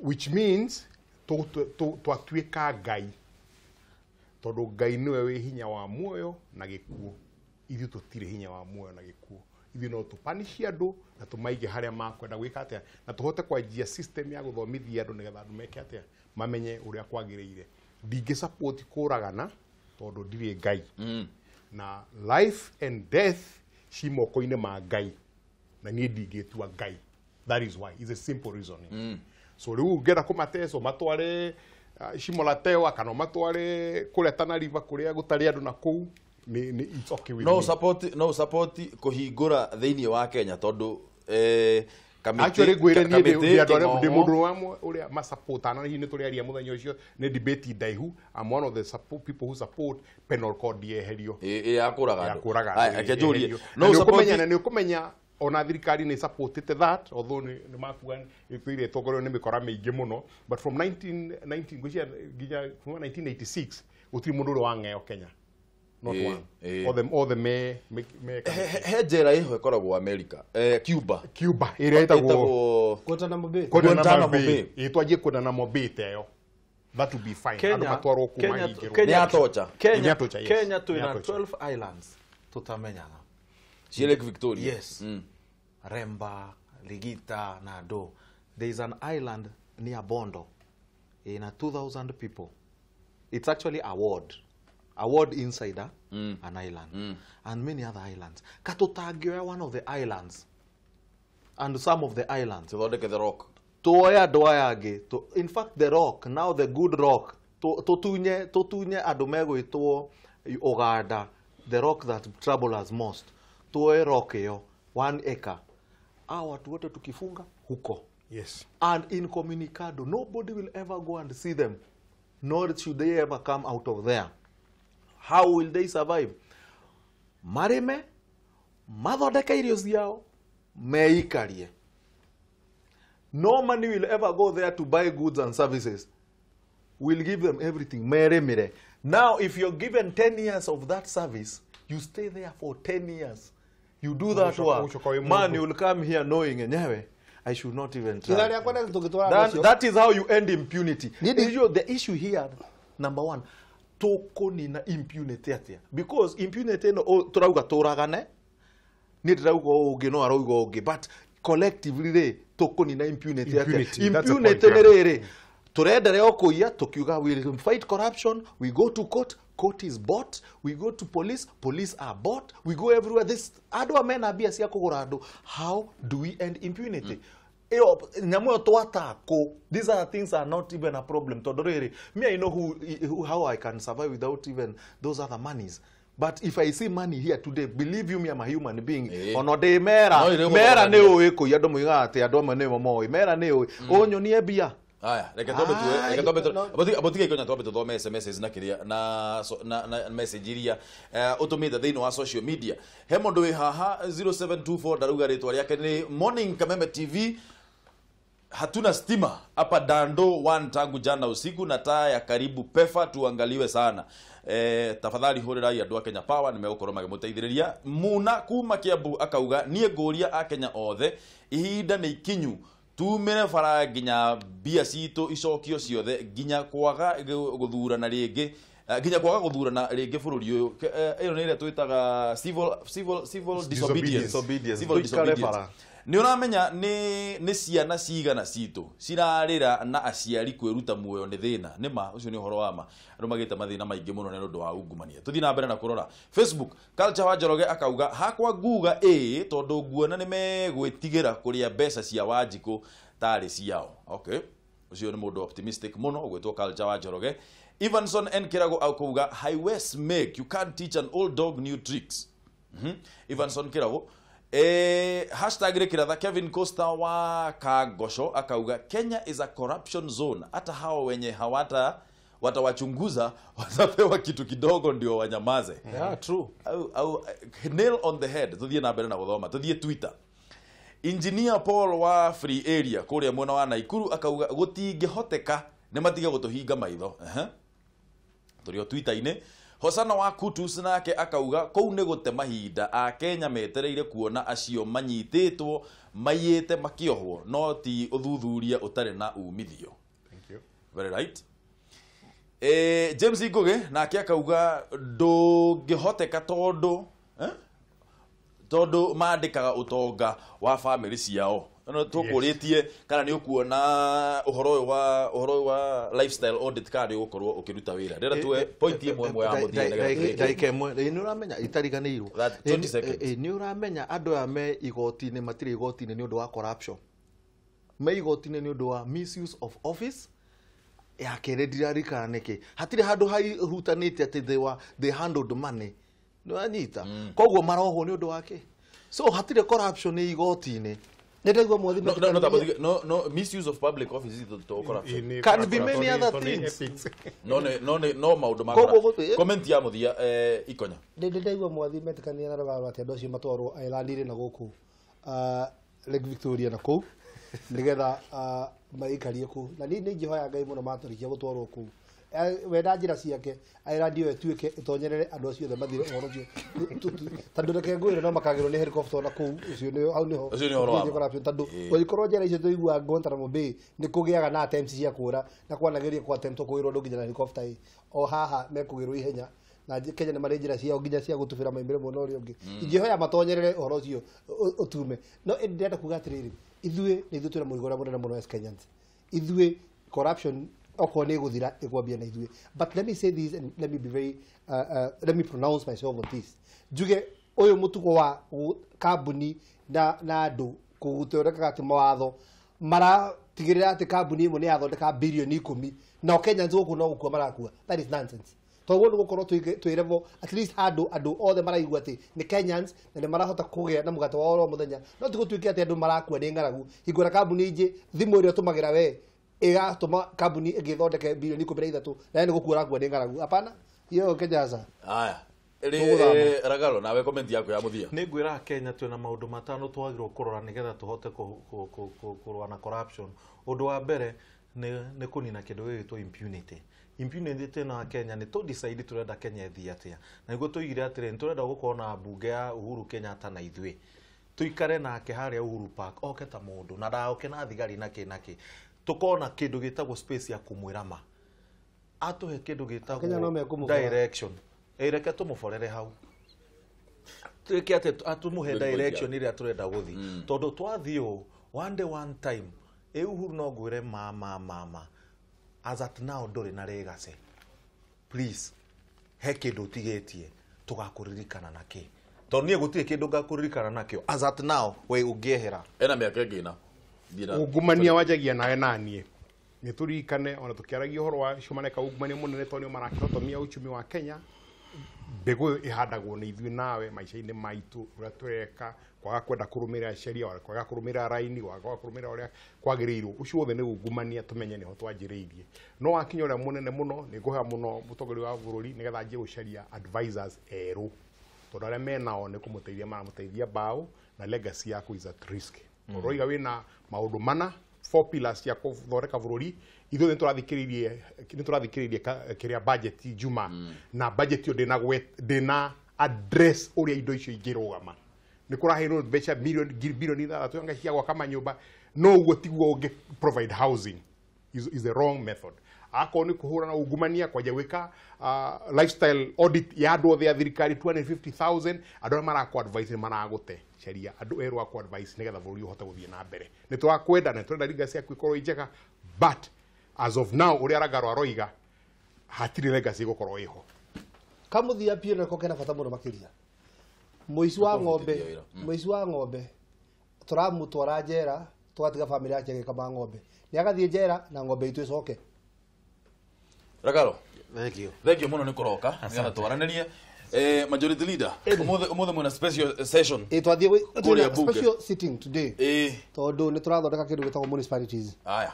which means twatuĩka ngai tondũ ngai nĩwe wĩ hinya wa muoyo na gĩkuũ ithuĩ tũtirĩ hinya wa muoyo na gĩkuũ ithuĩ no tũpanishi andũ na tũmaige harĩa makwenda gwĩka atĩa na tũhote kwanjia system ya gũthomithia andũ nĩgetha andũ meke atĩa mamenye ũrĩa kwagĩrĩire ndingĩ support kũragana tondũ ndirĩ ngai na life and death ci moko-inĩ ma ngai na niĩ ndingĩtua ngai. That is why. It's a simple reasoning. So rĩu ngenda kũmateco matware Shimolatewa kana matware kũrĩa Tana River kũrĩa gũtarĩ andũ na kũu ni it's okay with me. No support kũhingũra thĩinĩ wa Kenya tondũ actually gwĩre niĩ ndĩ mũndũ wamwe ũrĩa ma support ana hihi nĩ tũrĩaria mũthenya ũcio nĩ debate ndaihu. I'm one of the people who support penal code yeherio ya kũraga akĩnjũrie no support nĩ ũkũmenya ona thirikari nĩ supportete that although nĩ makuga ĩtũire tongorio nĩ mĩkora mĩingĩ mũno but from 1986 gũtirĩ mũndũ ũrĩa wang'eo Kenya not one all the he njera ĩho ĩkoragwo America Cuba ĩrĩa ĩtagwo Guantanamo Bay ĩtwanjie Guantanamo Bay teyo that would be fine Kenya matwarwo kuma Kenya twĩna 12 islands tutamenyaga Lake Victoria. Yes. Remba, Ligita, Nado. There is an island near Bondo in 2,000 people. It's actually a ward inside an island and many other islands. Katotagio one of the islands and some of the islands. The rock. In fact, the rock, now the good rock, totunye adomego ito Ogada, the rock that trouble us most. Toe rock yo 1 acre. Watu wote tukifunga huko. Yes. And incommunicado. Nobody will ever go and see them. Nor should they ever come out of there. How will they survive? Marime, mathondeka irio ciao, meikarie. No money will ever go there to buy goods and services. We'll give them everything. Meremire. Now, if you're given 10 years of that service, you stay there for 10 years. You do that work. Man, you will come here knowing, I should not even try. That is how you end impunity. The issue here, number one, toko nina impunity atia. Because impunity no turauga turagane, ni turauga oge no arauga oge, but collectively toko nina impunity atia. Impunity nerere. Turendere okuya tukiuga we will fight corruption, we go to court. Court is bought, we go to police are bought, we go everywhere. This ado men abia sia kugurado. How do we end impunity? These are things are not even a problem. Me, I know how I can survive without even those other monies. But if I see money here today, believe you me, I'm a human being. Onode mera neo eko yado muigate yado manemo moi mera neo onyo ni ebia. Aya, reke tobe abotige ikonya tobe to messages na kiria na message iria utumite thĩinĩ wa social media. He mundu wi haha 0724 daruga ritwa riake ni Morning Kameme TV. Hatuna stima hapa Dando 1 tangu jana usiku na taa ya karibu pefa tuangaliwe sana. Tafadhali hurirai andu a Kenya Power nimegũkorwo magĩmũteithĩrĩria. Muna kuma Kiambu akauga nie ngũria a Kenya othe ihinda nĩ ikinyu tumire bara nginya bia citũ icokio ciothe nginya kwaga gũthurana rĩngĩ bũrũri ũyũ. Ĩyo nĩ ĩrĩa twĩtaga civil disobedience. Nĩ ũramenya nĩ ciana cigana citũ cirarĩra na aciari kwĩruta muoyo nĩ thĩna nĩma ũcio nĩ ũhoro wa ma andũ magĩte mathĩna maingĩ mũno nĩ ũndũ wa ungumania. Tũthiĩ na mbere na kũrora Facebook. Culture wa Njoroge akauga hakwa nguga tondũ nguona nĩ megwĩtigĩra kũrĩa mbeca cia Wanjikũ tarĩ ciao. Okay, ũcio nĩ mũndũ optimistic mũno gwĩtwo Culture wa Njoroge. Evanson N Kirago akauga highway make you can't teach an old dog new tricks. Evanson Kirago hashtag rekiratha Kevin Costa wa Kagosho akauga Kenya is a corruption zone. Hata hao wenye watawachunguza watapewa kitu kidogo ndio wanyamaze. Yeah, true. Nail on the head. Tuthie na mbere na guthoma. Tuthie Twitter. Engineer Paul wa Free Area kuria mwena wa Naikuru akauga gutingihoteka ni matiga gutuhinga maitho. Turio Twitter-ine Hosana wa Kutus nake akauga kou nĩ gũte mahinda a Kenya metereire kuona acio manyitĩtwo mayĩte makĩohwo no ti ũthuthuria ũtarĩ na umithio. Thank you. Very right. James Ngugi nake akauga ndũngĩhoteka tondũ mandĩkaga ũtonga wa family ciao. No tũkũrĩtie kana nĩ ũkuona ũhoro wa lifestyle audit kana nĩ ũgũkorwo ũkĩruta wĩra. Ndĩra tuwe point ĩmwe ya mũthia. Ndaika ĩmwe nĩ ũramenya itariganĩirwo. 20 seconds. Nĩ ũramenya andũ aya me igoti-inĩ matirĩ igoti-inĩ nĩ ũndũ wa corruption. Me igoti-inĩ nĩ ũndũ wa misuse of office. Ya kere ndirarikana nĩkĩ. Hatirĩ handũ hahutanĩte atĩ they handled money. Nĩ wanyita. Koguo marohwo nĩ ũndũ wake. So hatirĩ corruption nĩ igoti-inĩ. No, misuse of public office is to corruption. Can be many other things. No maudu makora. Comment ya muthia ikonya. Ndĩraigua mwathi metikania na rogaro ati andu acio matwarwo Ireland na gũkũ Lake Victoria na kũu nigetha maikarie kũu. Na nĩ ingĩhoya Ngai mũno matũrikia gũtwarwo kũu. Wenda njĩra ciake Ireland yo ĩtuĩke ĩtonyerere andũ acio othe mathire ũhoro ũcio tondũ reke ngwĩre no makagĩrwo nĩ helicopter na kũu ũcio nĩ hau nĩho corruption tondũ ũgĩkorwo njĩra icio tũigua Guantanamo Bay nĩ kũgĩaga na attempts cia kũũra na kwanagĩria kwa attempt kũgĩrwo andũ nginya na helicopter o haha mekũgĩrwo ihenya na Kenya nĩ marĩ njĩra ciao nginya cia gũtubĩra maimĩre mũno ũrĩa ũngĩ ingĩhoya matonyerere ũhoro ũcio ũtume no ndĩrenda kuga atĩrĩrĩ ithuĩ nĩ ithuĩ twĩna mũrigo ũrĩa mũnene mũno as Kenyans ithuĩ corruption okone guthira igwambia na ithuĩ but let me say this and let me be very let me pronounce myself on this juge uyu mutugo wa kambuni na andu kugutoreka ati mawatho maratigirira ati kambuni imwe ni yathondeka bilioni 10 na Kenyans guku no gukua marakua that is nonsense toguo nĩ gũkorwo twĩrevo at least andũ othe maraigua atĩ nĩ Kenyans na nĩ marahota kũgĩa na mũgate wa oro mũthenya no ti gũtuĩke atĩ andũ marakua nĩ ng'aragu hingũra kambuni ingĩ thimũ ĩrĩa ũtũmagĩra we ĩgatũma kambuni ĩgĩthondeke bilioni 13 na nĩ gũkua rakua nĩ ng'aragu hapana hiyo Kenyasa haya Ragalo nawe comment yako ya muthia nĩ ngwĩra Kenya twĩna maũndũ matano twagĩrĩirwo kũrora nĩgetha tũhote kũrũa na corruption ũndũ wa mbere nĩ kũnina kĩndũ gĩgĩtwo impunity. Impunity tena Kenya nĩ to decide turenda Kenya ĩthiĩ atĩa na nĩguo tũigire atĩrĩ turenda gũkorwo na bunge ya Uhuru Kenyatta na ithuĩ tuikare nake harĩa Uhuru Park oke ta mũndũ na ndaoke na thigari nake tukona kĩndũ gĩtagwo space ya kumwĩra ma atuhe kĩndũ gĩtagwo direction reke tũmũborere hau twĩke atĩ atũmũhe direction ĩrĩa turenda gũthiĩ tondũ twathiĩ one time Uhuru no ngwĩre mama as at now ndũrĩ na legacy please he kĩndũ tigĩtie tũgakũririkana nakĩ tondũ niĩ gũtirĩ kĩndũ ngakũririkana nakĩo as at now we ũngĩehera ena mĩaka ĩngĩ na ungumania wajagia nawe nanie nĩ tũririkane ona tũkĩaragia ũhoro wa cumaneka ungumania mũnene tondũ marakĩhotomia uchumi wa Kenya mbegũ ĩhandagwo nĩ ithuĩ nawe maica-inĩ maitũ ũrĩa tweka kwaga kwenda kũrũmĩrĩra sheria kwaga kũrũmĩrĩra raini kwaga kũrũmĩrĩra ũrĩa kwagĩrĩirwo ũcio wothe nĩ ungumania tũmenye nĩho twanjĩrĩirie no wakinya ũrĩa mũnene mũno nĩ ngũhoya mũno mũtongoria wa bũrũri nĩgetha anjie gũcaria advisors erũ tondũ arĩa menao nĩ kũmũteithia maramũteithia mbaũ na legacy yako is at risk ũroiga wĩna maũndũ mana 4 pillars cia gũthondeka bũrũri ithuĩ nĩ tũrathikĩrĩirie kĩrĩa budget juma na budget yo ndĩna address ũrĩa indo icio ingĩrũgama nĩ kũraheirwo mbeca bilioni 3 anga cia gwaka manyũmba no ũguo tiguo ũngĩ provide housing is the wrong method akorwo nĩ kũhũra na ungumania kwanja gwĩka lifestyle audit ya andũ othe ya thirikari 250,000 andũ arĩa marakũ advice maragũte sheria andũ erũ akũ advice nĩgetha bũrũri ũhote gũthiĩ na mbere nĩ twakwenda na twenda legacy yaku ikorwo njega but as of now ũrĩa Ragaro aroiga hatirĩ legacy gũkorwo iho kamuthia pia nĩ kokena bata mũno makĩria mũici wa ng'ombe tũramũtwara njera twatiga family yake gĩkama ng'ombe nĩ agathiĩ njera na ng'ombe itũ icoke Ragaro thank you mũno nĩ kũroka nĩgetha twaranĩrie majority leader ũmũthĩ mwĩna special session twathiĩ special sitting today tondũ nĩ tũrathondeka kĩndũ gĩtagwo municipalities aya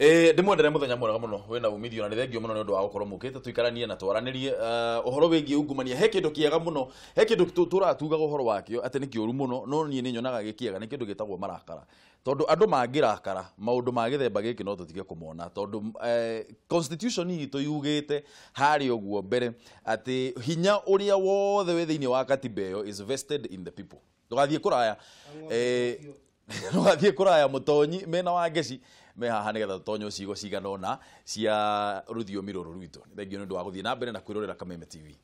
ndimwendere muthenya mwega muno wina umithio na thengio muno ni undu wa gukorwo mukite tuikaranie na twaranirie uhoro wingi ungumania he kindu kiega muno he kindu turatuga uhoro wakio ati ni kiuru muno no nie ni nyonaga gikiega ni kindu gitagwo marakara tondu andu mangirakara maundu ma githemba giki no tutige kumona tondu constitution itu yugite hari oguo mbere ati hinya uria wothe we thiini wa katiba iyo is vested in the people tugathie kuraya tugathie kuraya mutonyi mena wa ngeci me haha nigetha tonyo cigo ciganona cia ruthiomi ruru rwitu thengio ni ndu wa guthie na mbere na kwirorera Kameme TV.